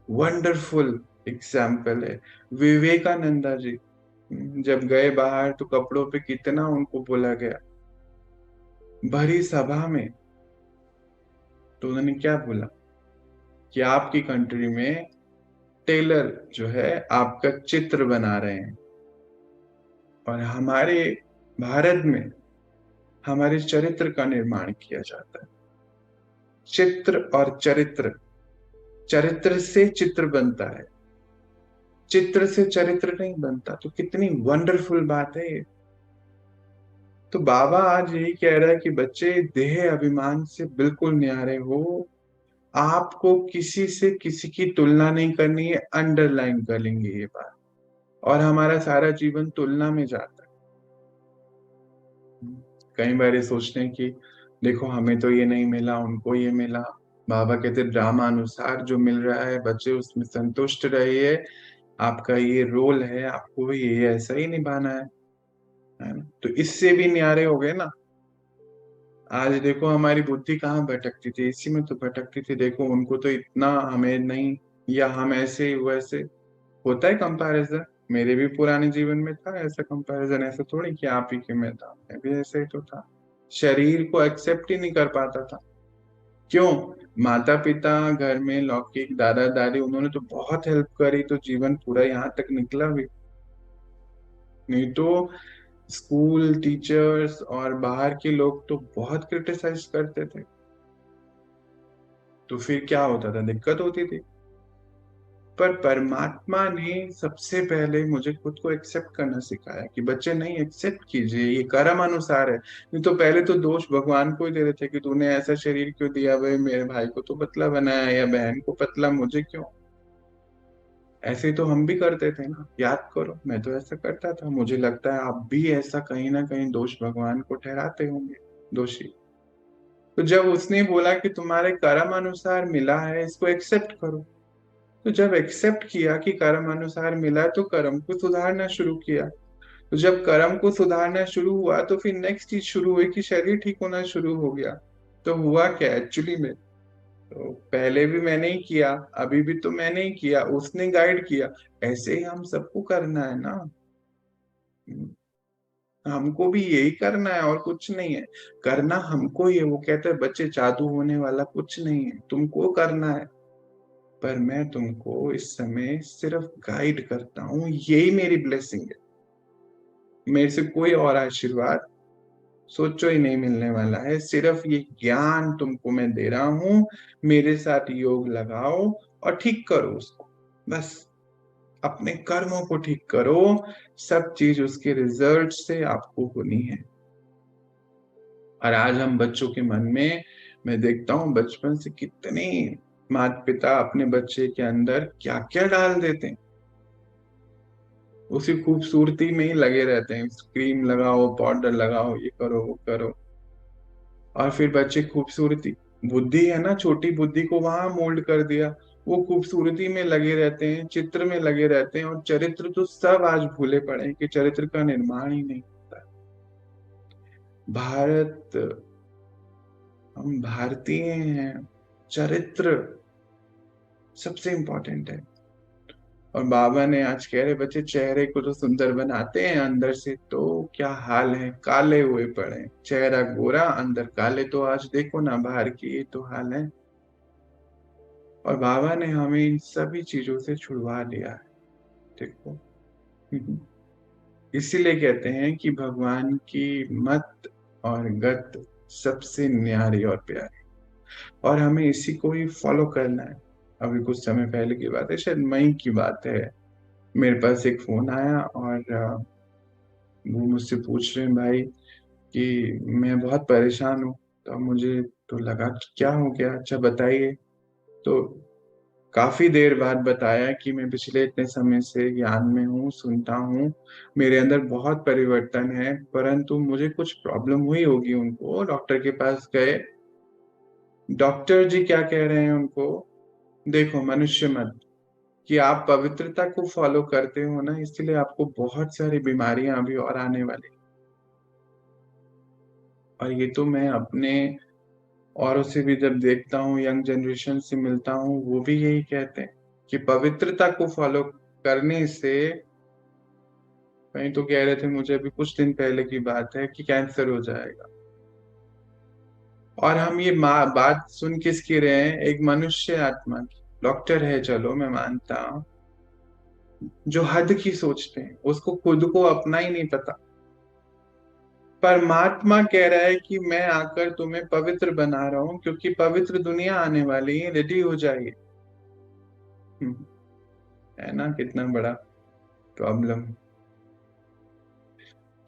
वंडरफुल एग्जाम्पल है विवेकानंदा जी। जब गए बाहर तो कपड़ों पे कितना उनको बोला गया, भरी सभा में। तो उन्होंने क्या बोला कि आपकी कंट्री में टेलर जो है आपका चित्र बना रहे हैं, और हमारे भारत में हमारे चरित्र का निर्माण किया जाता है। चित्र और चरित्र, चरित्र से चित्र बनता है, चित्र से चरित्र नहीं बनता। तो कितनी वंडरफुल बात है ये। तो बाबा आज यही कह रहा है कि बच्चे देह अभिमान से बिल्कुल न्यारे हो, आपको किसी से किसी की तुलना नहीं करनी है, अंडरलाइन कर लेंगे ये बात। और हमारा सारा जीवन तुलना में जाता है। कई बार ये सोचते हैं कि देखो हमें तो ये नहीं मिला, उनको ये मिला। बाबा कहते ड्रामा अनुसार जो मिल रहा है बच्चे उसमें संतुष्ट रहिए, आपका ये रोल है, आपको ये ऐसा ही निभाना है ना। तो इससे भी न्यारे हो गए ना। आज देखो हमारी बुद्धि कहाँ भटकती थी, इसी में तो भटकती थी। देखो उनको तो इतना, हमें नहीं, या हम ऐसे वैसे होता है कंपैरिजन। मेरे भी पुराने जीवन में था ऐसा कंपैरिजन, ऐसा थोड़ी कि आप ही के में था, मैं भी ऐसे ही तो था। शरीर को एक्सेप्ट ही नहीं कर पाता था। क्यों? माता पिता घर में लौकिक, दादा दादी उन्होंने तो बहुत हेल्प करी तो जीवन पूरा यहाँ तक निकला भी। नहीं तो स्कूल टीचर्स और बाहर के लोग तो बहुत क्रिटिसाइज करते थे, तो फिर क्या होता था, दिक्कत होती थी। पर परमात्मा ने सबसे पहले मुझे खुद को एक्सेप्ट करना सिखाया कि बच्चे नहीं, एक्सेप्ट कीजिए, ये कर्म अनुसार है। नहीं तो पहले तो दोष भगवान को ही दे रहे थे कि तूने ऐसा शरीर क्यों दिया, भाई मेरे भाई को तो पतला बनाया या बहन को पतला, मुझे क्यों। ऐसे तो हम भी करते थे ना, याद करो, मैं तो ऐसा करता था। मुझे लगता है आप भी ऐसा कहीं ना कहीं दोष भगवान को ठहराते होंगे दोषी। तो जब उसने बोला कि तुम्हारे कर्म अनुसार मिला है, इसको एक्सेप्ट करो, तो जब एक्सेप्ट किया कि कर्म अनुसार मिला तो कर्म को सुधारना शुरू किया। तो जब कर्म को सुधारना शुरू हुआ तो फिर नेक्स्ट चीज शुरू हुई कि शरीर ठीक होना शुरू हो गया। तो हुआ क्या एक्चुअली में, तो पहले भी मैंने ही किया, अभी भी तो मैंने ही किया, उसने गाइड किया। ऐसे ही हम सबको करना है ना। हमको भी यही करना है और कुछ नहीं है। करना हमको ही है। वो कहते हैं बच्चे जादू होने वाला कुछ नहीं है, तुमको करना है। पर मैं तुमको इस समय सिर्फ गाइड करता हूँ, यही मेरी ब्लेसिंग है। मेरे से कोई और आशीर्वाद सोचो ही नहीं मिलने वाला है। सिर्फ ये ज्ञान तुमको मैं दे रहा हूँ, मेरे साथ योग लगाओ और ठीक करो उसको, बस। अपने कर्मों को ठीक करो, सब चीज उसके रिजल्ट से आपको होनी है। और आज हम बच्चों के मन में, मैं देखता हूँ बचपन से कितने माता पिता अपने बच्चे के अंदर क्या क्या डाल देते हैं, उसी खूबसूरती में ही लगे रहते हैं। क्रीम लगाओ, पाउडर लगाओ, ये करो वो करो, और फिर बच्चे खूबसूरती, बुद्धि है ना, छोटी बुद्धि को वहां मोल्ड कर दिया। वो खूबसूरती में लगे रहते हैं, चित्र में लगे रहते हैं, और चरित्र तो सब आज भूले पड़े हैं कि चरित्र का निर्माण ही नहीं होता। भारत, हम भारतीय हैं, चरित्र सबसे इंपॉर्टेंट है। और बाबा ने आज कह रहे बच्चे चेहरे को तो सुंदर बनाते हैं, अंदर से तो क्या हाल है, काले हुए पड़े हैं। चेहरा गोरा अंदर काले, तो आज देखो ना बाहर की ये तो हाल है। और बाबा ने हमें इन सभी चीजों से छुड़वा दिया है, देखो। इसीलिए कहते हैं कि भगवान की मत और गत सबसे न्यारी और प्यारी, और हमें इसी को ही फॉलो करना है। अभी कुछ समय पहले की बात है, शायद मई की बात है, मेरे पास एक फोन आया और वो मुझसे पूछ रहे हैं भाई कि मैं बहुत परेशान हूँ। तो मुझे तो लगा कि क्या हो गया, अच्छा बताइए। तो काफी देर बाद बताया कि मैं पिछले इतने समय से ज्ञान में हूँ, सुनता हूँ, मेरे अंदर बहुत परिवर्तन है, परंतु मुझे कुछ प्रॉब्लम हुई होगी। उनको डॉक्टर के पास गए। डॉक्टर जी क्या कह रहे हैं उनको, देखो मनुष्य मत, कि आप पवित्रता को फॉलो करते हो ना, इसलिए आपको बहुत सारी बीमारियां अभी और आने वाली। और ये तो मैं अपने औरों से भी जब देखता हूँ, यंग जनरेशन से मिलता हूँ, वो भी यही कहते हैं कि पवित्रता को फॉलो करने से, कहीं तो कह रहे थे मुझे अभी कुछ दिन पहले की बात है, कि कैंसर हो जाएगा। और हम ये बात सुन किसकी रहे हैं, एक मनुष्य आत्मा की। डॉक्टर है चलो मैं मानता हूँ, जो हद की सोचते हैं, उसको खुद को अपना ही नहीं पता। परमात्मा कह रहा है कि मैं आकर तुम्हें पवित्र बना रहा हूं, क्योंकि पवित्र दुनिया आने वाली है, रेडी हो जाइए। हम्म, है ना कितना बड़ा प्रॉब्लम।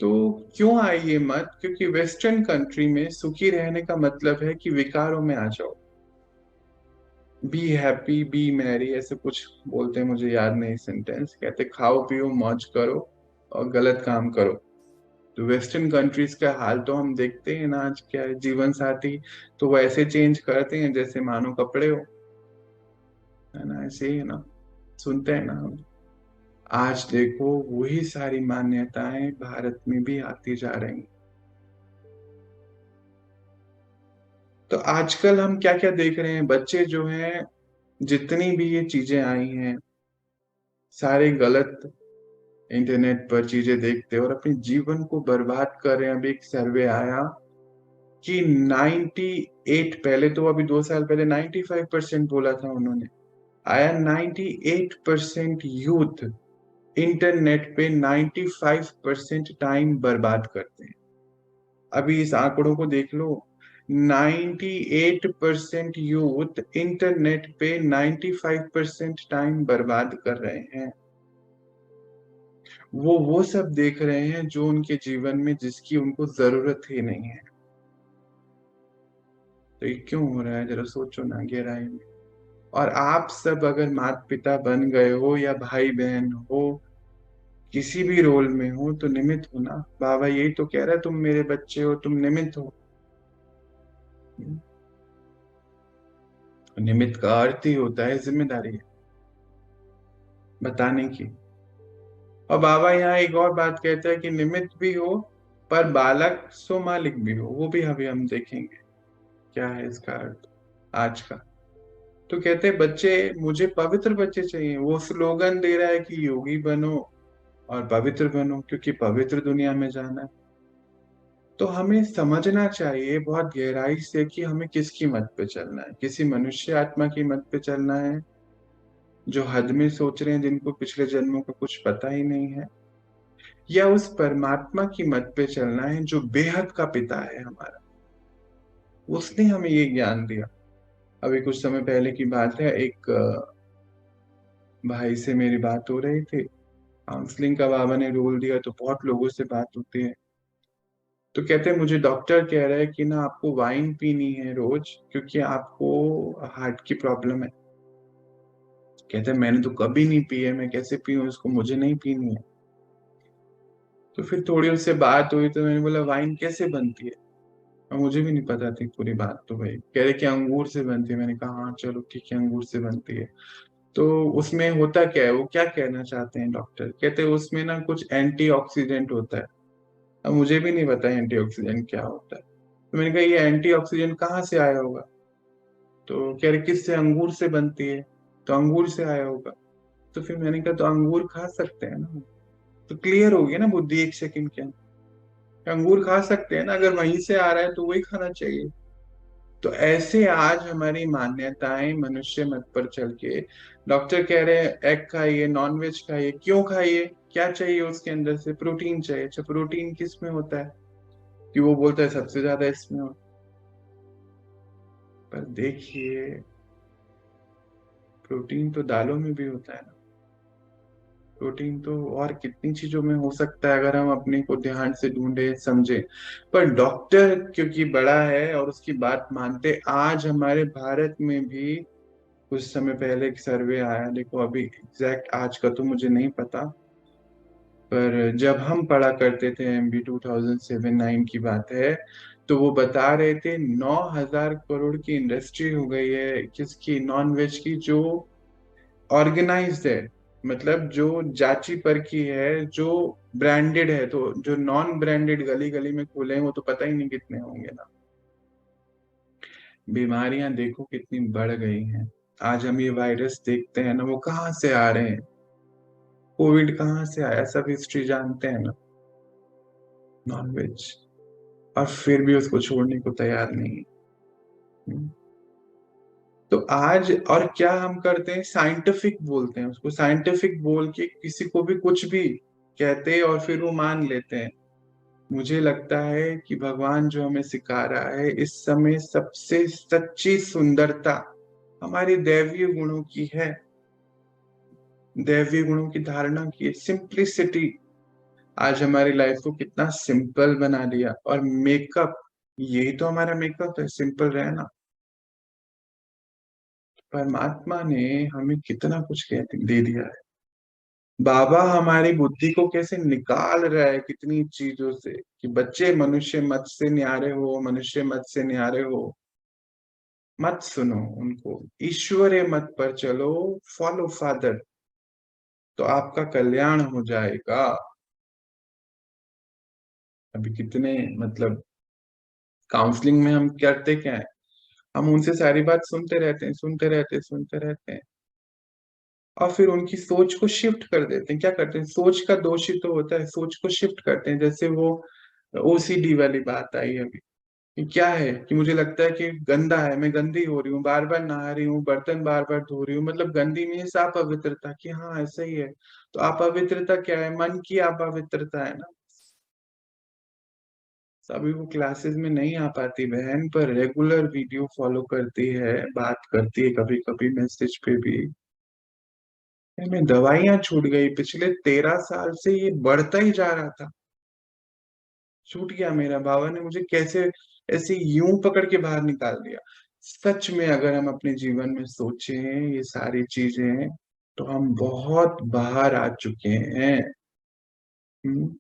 तो क्यों आई ये मत, क्योंकि वेस्टर्न कंट्री में सुखी रहने का मतलब है कि विकारों में आ जाओ। बी हैप्पी बी मैरी, ऐसे कुछ बोलते हैं, मुझे याद नहीं सेंटेंस, कहते खाओ पियो मौज करो और गलत काम करो। तो वेस्टर्न कंट्रीज का हाल तो हम देखते हैं ना, आज क्या है, जीवन साथी तो वो ऐसे चेंज करते हैं जैसे मानो कपड़े हो, है ना, ऐसे ही है ना, सुनते हैं ना हम। आज देखो वही सारी मान्यताएं भारत में भी आती जा रही हैं। तो आजकल हम क्या क्या देख रहे हैं, बच्चे जो हैं, जितनी भी ये चीजें आई हैं, सारे गलत इंटरनेट पर चीजें देखते हैं और अपने जीवन को बर्बाद कर रहे हैं। अभी एक सर्वे आया कि 98, पहले तो अभी 2 साल पहले 95% बोला था उन्होंने, आया 98% यूथ इंटरनेट पे 95% टाइम बर्बाद करते हैं। अभी इस आंकड़ों को देख लो, 98% यूथ इंटरनेट पे 95% टाइम बर्बाद कर रहे हैं। वो सब देख रहे हैं जो उनके जीवन में, जिसकी उनको जरूरत ही नहीं है। तो ये क्यों हो रहा है, जरा सोचो ना गहराई में। और आप सब अगर माता पिता बन गए हो या भाई बहन हो, किसी भी रोल में हो, तो निमित्त हो ना। बाबा यही तो कह रहा है, तुम मेरे बच्चे हो, तुम निमित्त हो। निमित्त का अर्थ ही होता है जिम्मेदारी बताने की। और बाबा यहाँ एक और बात कहता है कि निमित्त भी हो, पर बालक सो मालिक भी हो। वो भी अभी हम देखेंगे क्या है इसका अर्थ आज का। तो कहते हैं बच्चे, मुझे पवित्र बच्चे चाहिए। वो स्लोगन दे रहा है कि योगी बनो और पवित्र बनो, क्योंकि पवित्र दुनिया में जाना है। तो हमें समझना चाहिए बहुत गहराई से कि हमें किसकी मत पे चलना है। किसी मनुष्य आत्मा की मत पे चलना है, जो हद में सोच रहे हैं, जिनको पिछले जन्मों का कुछ पता ही नहीं है, या उस परमात्मा की मत पे चलना है जो बेहद का पिता है हमारा। उसने हमें ये ज्ञान दिया। अभी कुछ समय पहले की बात है, एक भाई से मेरी बात हो रही थी। काउंसलिंग का बाबा ने रोल दिया, तो बहुत लोगों से बात होती है। तो कहते हैं मुझे डॉक्टर कह रहा है कि ना आपको वाइन पीनी है रोज, क्योंकि आपको हार्ट की प्रॉब्लम है। कहते हैं मैंने तो कभी नहीं पी है, मैं कैसे पीऊँ इसको, मुझे नहीं पीनी है। तो फिर थोड़ी उससे बात हुई, तो मैंने बोला वाइन कैसे बनती है। और मुझे भी नहीं पता थी पूरी बात। तो भाई कह रहे कि अंगूर से बनती है। मैंने कहा हाँ चलो ठीक है, अंगूर से बनती है। तो उसमें होता क्या है, वो क्या कहना चाहते हैं डॉक्टर, कहते हैं उसमें ना कुछ एंटीऑक्सीडेंट होता है। अब मुझे भी नहीं पता एंटीऑक्सीडेंट क्या होता है। तो मैंने कहा ये एंटीऑक्सीडेंट कहाँ से आया होगा। तो कह रहे किससे, अंगूर से बनती है। तो अंगूर से आया होगा। तो फिर मैंने कहा तो अंगूर खा सकते हैं ना। तो क्लियर हो गया ना बुद्धि एक सेकंड के अंदर, अंगूर खा सकते हैं ना, अगर वहीं से आ रहा है तो वही खाना चाहिए। तो ऐसे आज हमारी मान्यताएं मनुष्य मत पर चल के, डॉक्टर कह रहे हैं एग खाइए, नॉन वेज खाइए। क्यों खाइए, क्या चाहिए उसके अंदर से, प्रोटीन चाहिए। अच्छा प्रोटीन किस में होता है, कि वो बोलता है सबसे ज्यादा इसमें होता है। पर देखिए प्रोटीन तो दालों में भी होता है ना। प्रोटीन तो और कितनी चीजों में हो सकता है, अगर हम अपने को ध्यान से ढूंढे समझे। पर डॉक्टर क्योंकि बड़ा है और उसकी बात मानते, आज हमारे भारत में भी कुछ समय पहले एक सर्वे आया, देखो अभी एग्जैक्ट आज का तो मुझे नहीं पता, पर जब हम पढ़ा करते थे एमबी 2007-9 की बात है, तो वो बता रहे थे 9,000 करोड़ की इंडस्ट्री हो गई है किसकी, नॉन वेज की, जो ऑर्गेनाइज्ड है, मतलब जो जांची परखी है, जो ब्रांडेड है। तो जो नॉन ब्रांडेड गली गली में खुले हैं वो तो पता ही नहीं कितने होंगे ना। बीमारियां देखो कितनी बढ़ गई हैं। आज हम ये वायरस देखते हैं ना, वो कहाँ से आ रहे हैं, कोविड कहाँ से आया, सब हिस्ट्री जानते हैं ना, नॉनवेज। और फिर भी उसको छोड़ने को तैयार नहीं है। हम्म। तो आज और क्या हम करते हैं, साइंटिफिक बोलते हैं उसको, साइंटिफिक बोल के किसी को भी कुछ भी कहते हैं और फिर वो मान लेते हैं। मुझे लगता है कि भगवान जो हमें सिखा रहा है इस समय, सबसे सच्ची सुंदरता हमारी दैवीय गुणों की है, दैवीय गुणों की धारणा की है, सिंप्लिसिटी। आज हमारी लाइफ को कितना सिंपल बना दिया। और मेकअप, यही तो हमारा मेकअप है, सिंपल रहना। परमात्मा ने हमें कितना कुछ दे दिया है। बाबा हमारी बुद्धि को कैसे निकाल रहा है कितनी चीजों से, कि बच्चे मनुष्य मत से न्यारे हो, मनुष्य मत से न्यारे हो, मत सुनो उनको, ईश्वरीय मत पर चलो, फॉलो फादर, तो आपका कल्याण हो जाएगा। अभी कितने मतलब काउंसलिंग में हम करते क्या है, हम उनसे सारी बात सुनते रहते हैं, सुनते रहते हैं, सुनते रहते हैं, और फिर उनकी सोच को शिफ्ट कर देते हैं। क्या करते हैं, सोच का दोष ही तो होता है, सोच को शिफ्ट करते हैं। जैसे वो ओसीडी वाली बात आई अभी, कि क्या है कि मुझे लगता है कि गंदा है, मैं गंदी हो रही हूँ, बार बार नहा रही हूँ, बर्तन बार बार धो रही हूँ, मतलब गंदी मीन्स आप अपवित्रता, कि हाँ ऐसा ही है। तो आप अपवित्रता क्या है, मन की आप अपवित्रता है ना। अभी वो क्लासेस में नहीं आ पाती बहन, पर रेगुलर वीडियो फॉलो करती है, बात करती है, कभी कभी मैसेज पे भी। मैं दवाइयां छूट गई, पिछले 13 साल से ये बढ़ता ही जा रहा था, छूट गया। मेरा बाबा ने मुझे कैसे ऐसे यूं पकड़ के बाहर निकाल दिया। सच में अगर हम अपने जीवन में सोचें ये सारी चीजें, तो हम बहुत बाहर आ चुके हैं। हम्म,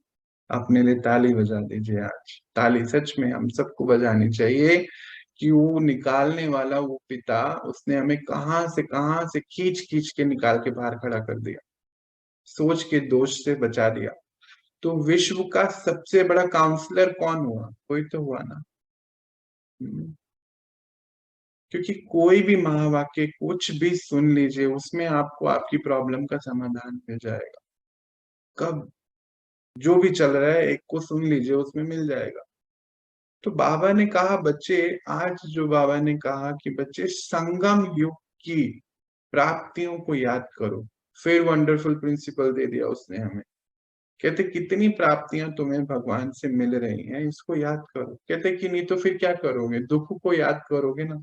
अपने लिए ताली बजा दीजिए आज, ताली सच में हम सबको बजानी चाहिए, कि वो निकालने वाला वो पिता, उसने हमें कहां से खींच खींच के निकाल के बाहर खड़ा कर दिया, सोच के दोष से बचा दिया। तो विश्व का सबसे बड़ा काउंसलर कौन हुआ, कोई तो हुआ ना। हम्म, क्योंकि कोई भी महावाक्य कुछ भी सुन लीजिए, उसमें आपको आपकी प्रॉब्लम का समाधान मिल जाएगा। कब, जो भी चल रहा है एक को सुन लीजिए, उसमें मिल जाएगा। तो बाबा ने कहा बच्चे, आज जो बाबा ने कहा कि बच्चे संगम युग की प्राप्तियों को याद करो, फिर वंडरफुल प्रिंसिपल दे दिया उसने हमें। कहते कितनी प्राप्तियां तुम्हें भगवान से मिल रही हैं, इसको याद करो। कहते कि नहीं तो फिर क्या करोगे, दुख को याद करोगे ना,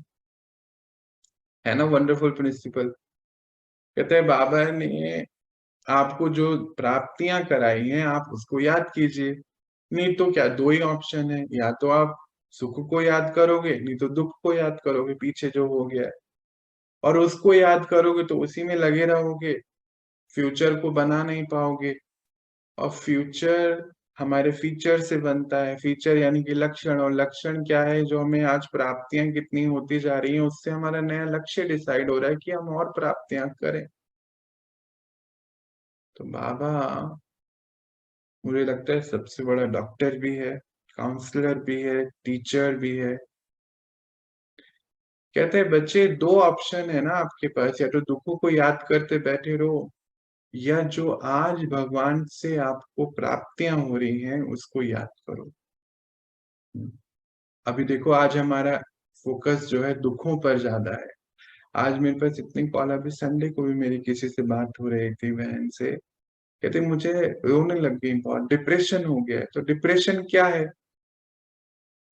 है ना वंडरफुल प्रिंसिपल। कहते हैं बाबा ने आपको जो प्राप्तियां कराई हैं आप उसको याद कीजिए। नहीं तो क्या, दो ही ऑप्शन है, या तो आप सुख को याद करोगे, नहीं तो दुख को याद करोगे पीछे जो हो गया है। और उसको याद करोगे तो उसी में लगे रहोगे, फ्यूचर को बना नहीं पाओगे। और फ्यूचर हमारे फीचर से बनता है, फीचर यानी कि लक्षण, और लक्षण क्या है, जो हमें आज प्राप्तियां कितनी होती जा रही हैं उससे हमारा नया लक्ष्य डिसाइड हो रहा है कि हम और प्राप्तियां करें। तो बाबा मुझे लगता है सबसे बड़ा डॉक्टर भी है, काउंसलर भी है, टीचर भी है। कहते हैं बच्चे दो ऑप्शन है ना आपके पास, या तो दुखों को याद करते बैठे रहो, या जो आज भगवान से आपको प्राप्तियां हो रही हैं उसको याद करो। अभी देखो आज हमारा फोकस जो है दुखों पर ज्यादा है। आज मेरे पास इतनी कॉल, अभी संडे को भी मेरी किसी से बात हो रही थी बहन से, कहते मुझे रोने लग गई, बहुत डिप्रेशन हो गया है। तो डिप्रेशन क्या है,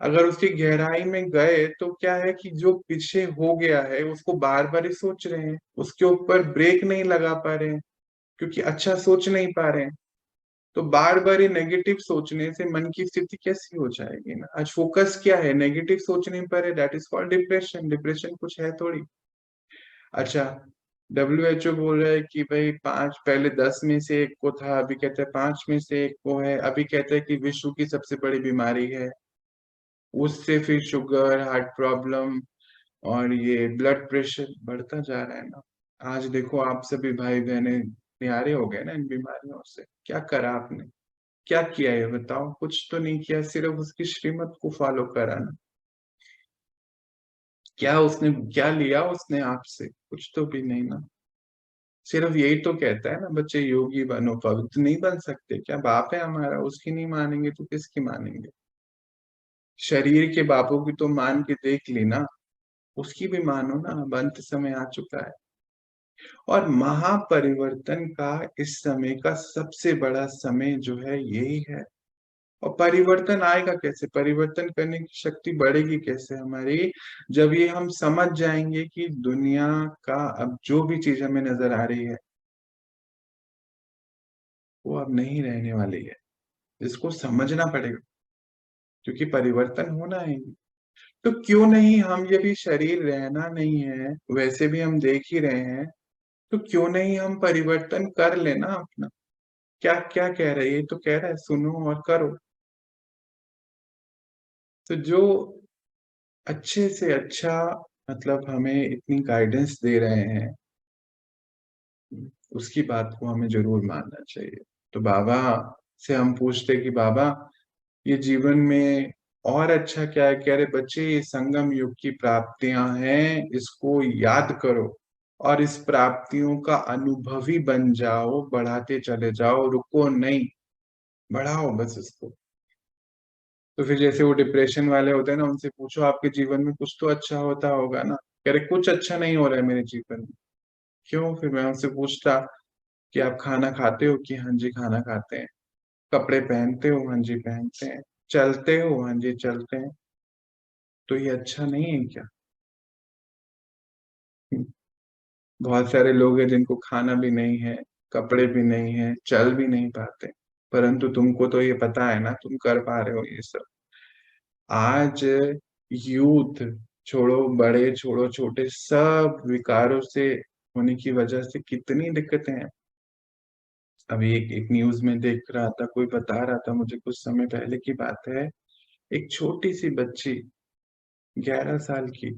अगर उसकी गहराई में गए तो क्या है कि जो पीछे हो गया है उसको बार बार ही सोच रहे हैं, उसके ऊपर ब्रेक नहीं लगा पा रहे हैं, क्योंकि अच्छा सोच नहीं पा रहे हैं। तो बार बार ही नेगेटिव सोचने से मन की स्थिति कैसी हो जाएगी ना। आज फोकस क्या है, नेगेटिव सोचने पर है, that is called depression. Depression कुछ है थोड़ी। अच्छा, WHO बोल रहा है कि भाई 5, पहले 10 में से 1 को था, अभी कहते हैं 5 में से 1 को है, अभी कहते हैं कि विश्व की सबसे बड़ी बीमारी है। उससे फिर शुगर, हार्ट प्रॉब्लम और ये ब्लड प्रेशर बढ़ता जा रहा है ना। आज देखो आप सभी भाई बहने निहारे हो गए ना इन बीमारियों से। क्या करा आपने? क्या किया ये बताओ? कुछ तो नहीं किया, सिर्फ उसकी श्रीमत को फॉलो करा ना। क्या उसने, क्या लिया उसने आपसे? कुछ तो भी नहीं ना। सिर्फ यही तो कहता है ना, बच्चे योगी बनो, पवित्र नहीं बन सकते क्या? बाप है हमारा, उसकी नहीं मानेंगे तो किसकी मानेंगे? शरीर के बापों की तो मान के देख ली ना, उसकी भी मानो ना। अब अंत समय आ चुका है और महापरिवर्तन का इस समय का सबसे बड़ा समय जो है यही है। और परिवर्तन आएगा कैसे? परिवर्तन करने की शक्ति बढ़ेगी कैसे हमारी? जब ये हम समझ जाएंगे कि दुनिया का अब जो भी चीज हमें नजर आ रही है वो अब नहीं रहने वाली है। इसको समझना पड़ेगा क्योंकि परिवर्तन होना है। तो क्यों नहीं हम, ये भी शरीर रहना नहीं है, वैसे भी हम देख ही रहे हैं, तो क्यों नहीं हम परिवर्तन कर लेना अपना? क्या क्या कह रहे हैं? ये तो कह रहा है सुनो और करो। तो जो अच्छे से अच्छा, मतलब हमें इतनी गाइडेंस दे रहे हैं, उसकी बात को हमें जरूर मानना चाहिए। तो बाबा से हम पूछते कि बाबा ये जीवन में और अच्छा क्या है? कह रहे बच्चे ये संगम युग की प्राप्तियां हैं, इसको याद करो और इस प्राप्तियों का अनुभवी बन जाओ, बढ़ाते चले जाओ, रुको नहीं, बढ़ाओ बस इसको। तो फिर जैसे वो डिप्रेशन वाले होते हैं ना, उनसे पूछो आपके जीवन में कुछ तो अच्छा होता होगा ना। कह रहे कुछ अच्छा नहीं हो रहा है मेरे जीवन में। क्यों? फिर मैं उनसे पूछता कि आप खाना खाते हो? कि हाँ जी खाना खाते हैं। कपड़े पहनते हो? हाँ जी पहनते हैं। चलते हो? हाँ जी चलते हैं। तो ये अच्छा नहीं है क्या? बहुत सारे लोग हैं जिनको खाना भी नहीं है, कपड़े भी नहीं है, चल भी नहीं पाते, परंतु तुमको तो ये पता है ना, तुम कर पा रहे हो ये सब। आज यूथ, छोड़ो बड़े छोड़ो छोटे, सब विकारों से होने की वजह से कितनी दिक्कतें हैं। अभी एक न्यूज में देख रहा था, कोई बता रहा था मुझे, कुछ समय पहले की बात है। एक छोटी सी बच्ची, 11 साल की,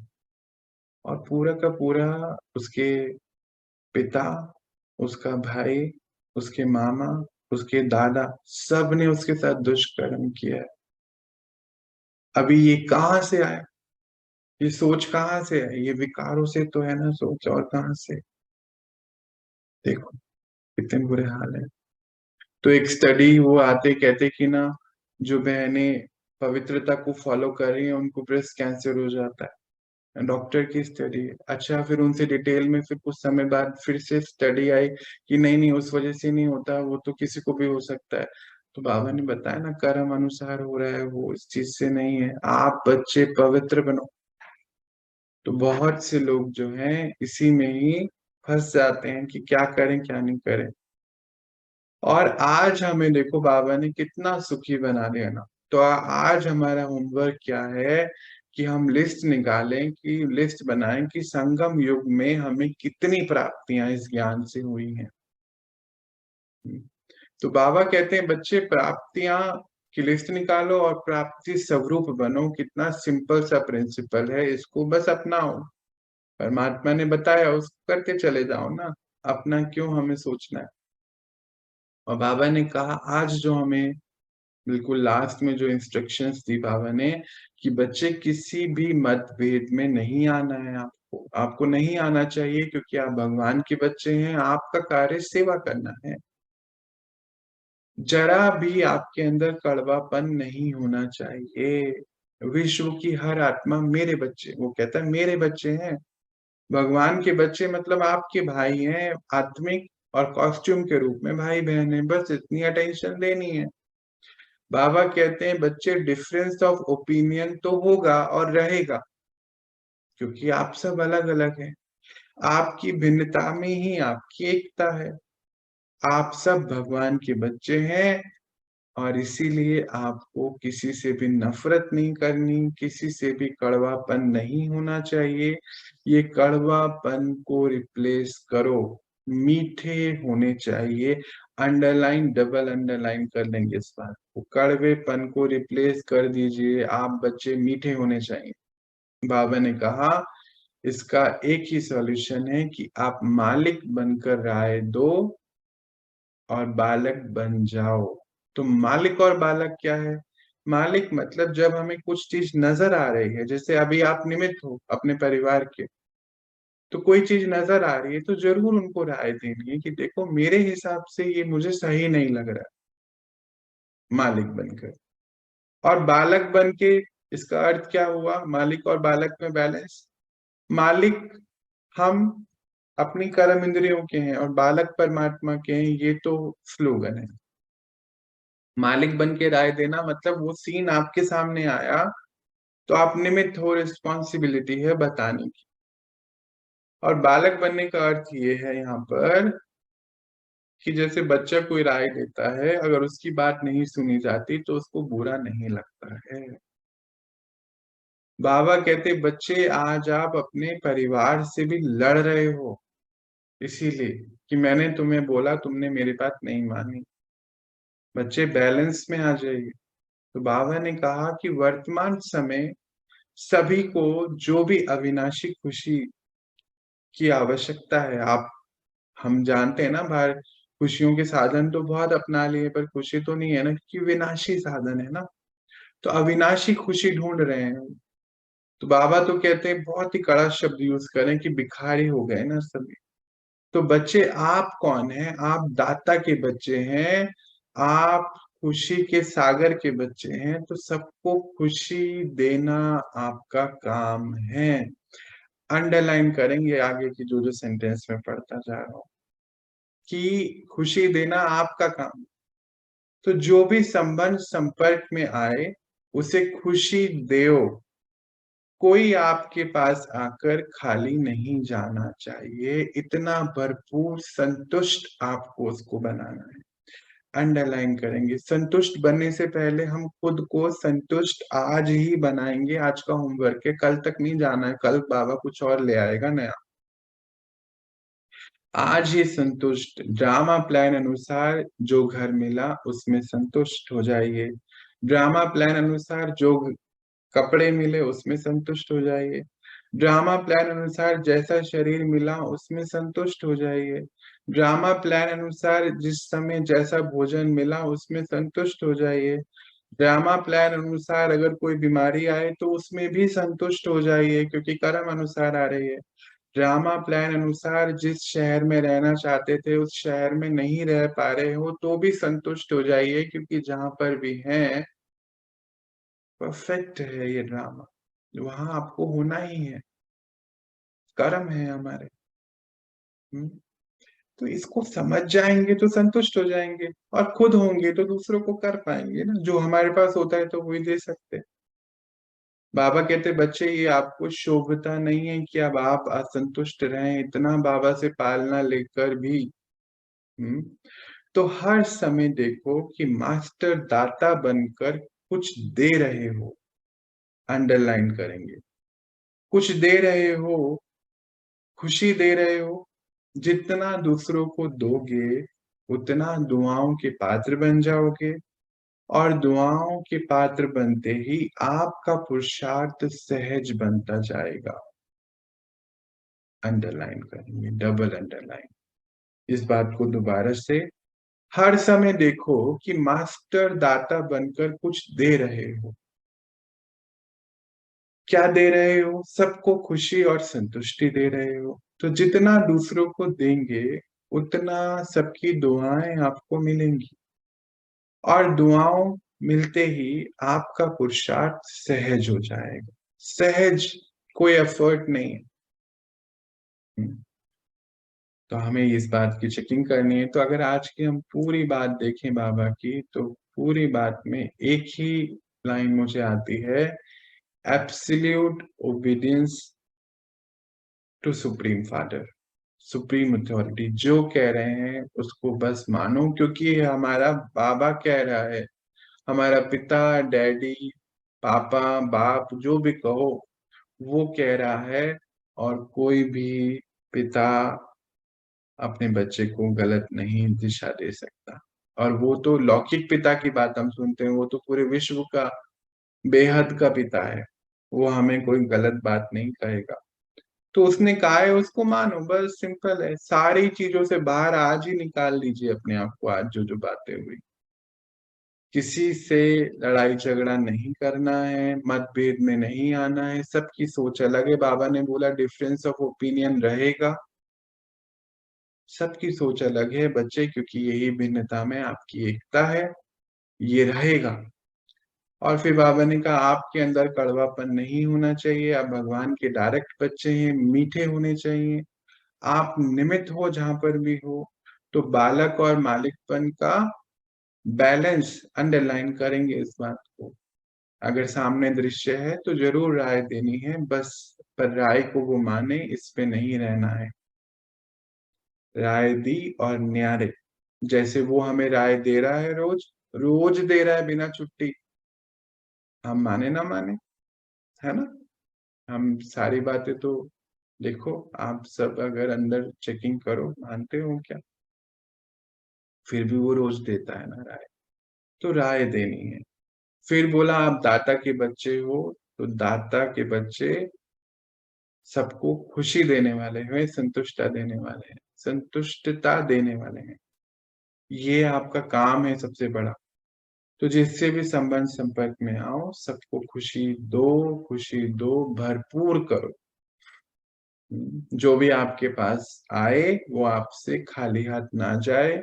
और पूरा का पूरा उसके पिता, उसका भाई, उसके मामा, उसके दादा, सब ने उसके साथ दुष्कर्म किया है। अभी ये कहाँ से आया? ये सोच कहाँ से है? ये विकारों से तो है ना सोच, और कहाँ से? देखो कितने बुरे हाल है। तो एक स्टडी वो आते कहते कि ना, जो बहनें पवित्रता को फॉलो कर रही हैं उनको ब्रेस्ट कैंसर हो जाता है। डॉक्टर की स्टडी है। अच्छा, फिर उनसे डिटेल में फिर कुछ समय बाद फिर से स्टडी आई कि नहीं नहीं उस वजह से नहीं होता, वो तो किसी को भी हो सकता है। तो बाबा ने बताया ना, कर्म अनुसार हो रहा है, वो इस चीज से नहीं है। आप बच्चे पवित्र बनो। तो बहुत से लोग जो हैं इसी में ही फंस जाते हैं कि क्या करें क्या नहीं करें। और आज हमें देखो बाबा ने कितना सुखी बना दिया ना। तो आज हमारा होमवर्क क्या है कि हम लिस्ट निकालें, कि लिस्ट बनाएं कि संगम युग में हमें कितनी प्राप्तियां इस ज्ञान से हुई हैं। तो बाबा कहते हैं बच्चे प्राप्तियां की लिस्ट निकालो और प्राप्ति स्वरूप बनो। कितना सिंपल सा प्रिंसिपल है, इसको बस अपनाओ। परमात्मा ने बताया उसको करके चले जाओ ना। अपना क्यों हमें सोचना है? और बाबा ने कहा आज जो हमें बिल्कुल लास्ट में जो इंस्ट्रक्शंस दी बाबा ने, कि बच्चे किसी भी मतभेद में नहीं आना है। आपको आपको नहीं आना चाहिए, क्योंकि आप भगवान के बच्चे हैं, आपका कार्य सेवा करना है। जरा भी आपके अंदर कड़वापन नहीं होना चाहिए। विश्व की हर आत्मा मेरे बच्चे, वो कहता है मेरे बच्चे हैं। भगवान के बच्चे मतलब आपके भाई हैं, आत्मिक और कॉस्ट्यूम के रूप में भाई बहन है। बस इतनी अटेंशन देनी है। बाबा कहते हैं बच्चे डिफरेंस ऑफ ओपिनियन तो होगा और रहेगा, क्योंकि आप सब अलग अलग हैं। आपकी भिन्नता में ही आपकी एकता है। आप सब भगवान के बच्चे हैं। और इसीलिए आपको किसी से भी नफरत नहीं करनी, किसी से भी कड़वापन नहीं होना चाहिए। ये कड़वापन को रिप्लेस करो, मीठे होने चाहिए। अंडरलाइन, डबल अंडरलाइन कर लेंगे इस बात को। कड़वेपन को रिप्लेस कर दीजिए, आप बच्चे मीठे होने चाहिए। बाबा ने कहा इसका एक ही सॉल्यूशन है कि आप मालिक बनकर राय दो और बालक बन जाओ। तो मालिक और बालक क्या है? मालिक मतलब जब हमें कुछ चीज नजर आ रही है, जैसे अभी आप निमित्त हो अपने परिवार के, तो कोई चीज नजर आ रही है तो जरूर उनको राय देनी है कि देखो मेरे हिसाब से ये मुझे सही नहीं लग रहा। मालिक बनकर। और बालक बन के, इसका अर्थ क्या हुआ? मालिक और बालक में बैलेंस। मालिक हम अपनी कर्म इंद्रियों के हैं और बालक परमात्मा के हैं, ये तो स्लोगन है। मालिक बन के राय देना मतलब वो सीन आपके सामने आया तो आप निमित्त हो, रिस्पॉन्सिबिलिटी है बताने की। और बालक बनने का अर्थ ये है यहाँ पर कि जैसे बच्चा कोई राय देता है, अगर उसकी बात नहीं सुनी जाती तो उसको बुरा नहीं लगता है। बाबा कहते बच्चे आज आप अपने परिवार से भी लड़ रहे हो, इसीलिए कि मैंने तुम्हें बोला, तुमने मेरी बात नहीं मानी। बच्चे बैलेंस में आ जाइए। तो बाबा ने कहा कि वर्तमान समय सभी को जो भी अविनाशी खुशी की आवश्यकता है, आप हम जानते हैं ना, बाहर खुशियों के साधन तो बहुत अपना लिए पर खुशी तो नहीं है ना, क्योंकि विनाशी साधन है ना। तो अविनाशी खुशी ढूंढ रहे हैं। तो बाबा तो कहते हैं, बहुत ही कड़ा शब्द यूज करें कि भिखारी हो गए ना सभी। तो बच्चे आप कौन हैं? आप दाता के बच्चे हैं, आप खुशी के सागर के बच्चे हैं। तो सबको खुशी देना आपका काम है। अंडरलाइन करेंगे आगे की जो जो सेंटेंस में पढ़ता जा रहा हूं कि खुशी देना आपका काम। तो जो भी संबंध संपर्क में आए उसे खुशी देओ। कोई आपके पास आकर खाली नहीं जाना चाहिए, इतना भरपूर संतुष्ट आपको उसको बनाना है। अंडरलाइन करेंगे, संतुष्ट बनने से पहले हम खुद को संतुष्ट आज ही बनाएंगे। आज का होमवर्क है, कल तक नहीं जाना है, कल बाबा कुछ और ले आएगा नया। आज ही संतुष्ट, ड्रामा प्लान अनुसार जो घर मिला उसमें संतुष्ट हो जाइए। ड्रामा प्लान अनुसार जो कपड़े मिले उसमें संतुष्ट हो जाइए। ड्रामा प्लान अनुसार जैसा शरीर मिला उसमें संतुष्ट हो जाइए। ड्रामा प्लान अनुसार जिस समय जैसा भोजन मिला उसमें संतुष्ट हो जाइए। ड्रामा प्लान अनुसार अगर कोई बीमारी आए तो उसमें भी संतुष्ट हो जाइए, क्योंकि कर्म अनुसार आ रही है। ड्रामा प्लान अनुसार जिस शहर में रहना चाहते थे उस शहर में नहीं रह पा रहे हो तो भी संतुष्ट हो जाइए, क्योंकि जहां पर भी है परफेक्ट है ये ड्रामा, वहां आपको होना ही है, कर्म है हमारे। हम्म? तो इसको समझ जाएंगे तो संतुष्ट हो जाएंगे, और खुद होंगे तो दूसरों को कर पाएंगे ना। जो हमारे पास होता है तो वही दे सकते हैं। बाबा कहते बच्चे ये आपको शोभता नहीं है कि अब आप असंतुष्ट रहें, इतना बाबा से पालना लेकर भी। हम्म? तो हर समय देखो कि मास्टर दाता बनकर कुछ दे रहे हो। अंडरलाइन करेंगे, कुछ दे रहे हो, खुशी दे रहे हो। जितना दूसरों को दोगे उतना दुआओं के पात्र बन जाओगे, और दुआओं के पात्र बनते ही आपका पुरुषार्थ सहज बनता जाएगा। अंडरलाइन करेंगे, डबल अंडरलाइन इस बात को दोबारा से। हर समय देखो कि मास्टर दाता बनकर कुछ दे रहे हो। क्या दे रहे हो? सबको खुशी और संतुष्टि दे रहे हो। तो जितना दूसरों को देंगे उतना सबकी दुआएं आपको मिलेंगी, और दुआओं मिलते ही आपका पुरुषार्थ सहज हो जाएगा। सहज, कोई एफर्ट नहीं है। तो हमें इस बात की चेकिंग करनी है। तो अगर आज की हम पूरी बात देखें बाबा की, तो पूरी बात में एक ही लाइन मुझे आती है, absolute obedience to supreme father. Supreme authority जो कह रहे हैं उसको बस मानो, क्योंकि ये हमारा बाबा कह रहा है। हमारा पिता, डैडी, पापा, बाप, जो भी कहो, वो कह रहा है। और कोई भी पिता अपने बच्चे को गलत नहीं दिशा दे सकता। और वो तो लौकिक पिता की बात हम सुनते हैं, वो तो पूरे विश्व का बेहद का पिता है। वो हमें कोई गलत बात नहीं कहेगा। तो उसने कहा है, उसको मानो, बस सिंपल है। सारी चीजों से बाहर आज ही निकाल लीजिए अपने आप को। आज जो जो बातें हुई, किसी से लड़ाई झगड़ा नहीं करना है, मतभेद में नहीं आना है। सबकी सोच अलग है। बाबा ने बोला डिफरेंस ऑफ ओपिनियन रहेगा, सबकी सोच अलग है बच्चे, क्योंकि यही भिन्नता में आपकी एकता है, ये रहेगा। और फिर बाबा ने कहा आपके अंदर कड़वापन नहीं होना चाहिए, आप भगवान के डायरेक्ट बच्चे हैं, मीठे होने चाहिए। आप निमित्त हो जहां पर भी हो। तो बालक और मालिकपन का बैलेंस अंडरलाइन करेंगे इस बात को। अगर सामने दृश्य है तो जरूर राय देनी है, बस पर राय को वो माने, इस पे नहीं रहना है। राय दी और न्यारे, जैसे वो हमें राय दे रहा है, रोज रोज दे रहा है बिना छुट्टी, हम माने ना माने, है ना। हम सारी बातें तो देखो, आप सब अगर अंदर चेकिंग करो, मानते हो क्या? फिर भी वो रोज देता है ना राय। तो राय देनी है। फिर बोला आप दाता के बच्चे हो, तो दाता के बच्चे सबको खुशी देने वाले हैं, संतुष्टता देने वाले हैं, संतुष्टता देने वाले हैं। ये आपका काम है सबसे बड़ा। तो जिससे भी संबंध संपर्क में आओ, सबको खुशी दो, भरपूर करो। जो भी आपके पास आए वो आपसे खाली हाथ ना जाए।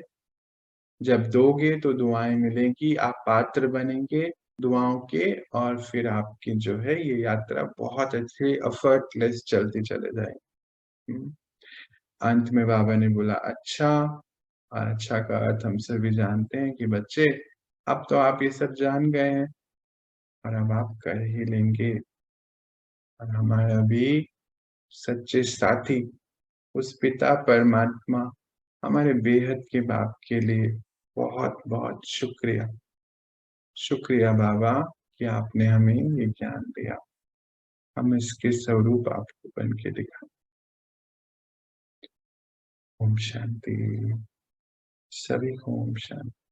जब दोगे तो दुआएं मिलेंगी, आप पात्र बनेंगे दुआओं के। और फिर आपकी जो है ये यात्रा बहुत अच्छे एफर्टलेस चलती चले जाएगी। अंत में बाबा ने बोला अच्छा। और अच्छा का अर्थ हम सभी जानते हैं कि बच्चे, अब तो आप ये सब जान गए हैं, और अब आप कर ही लेंगे। और हमारा भी सच्चे साथी, उस पिता परमात्मा, हमारे बेहद के बाप के लिए बहुत बहुत शुक्रिया। शुक्रिया बाबा कि आपने हमें ये ज्ञान दिया। हम इसके स्वरूप आपको बन के दिखा। ओम शांति। सभी को ओम शांति।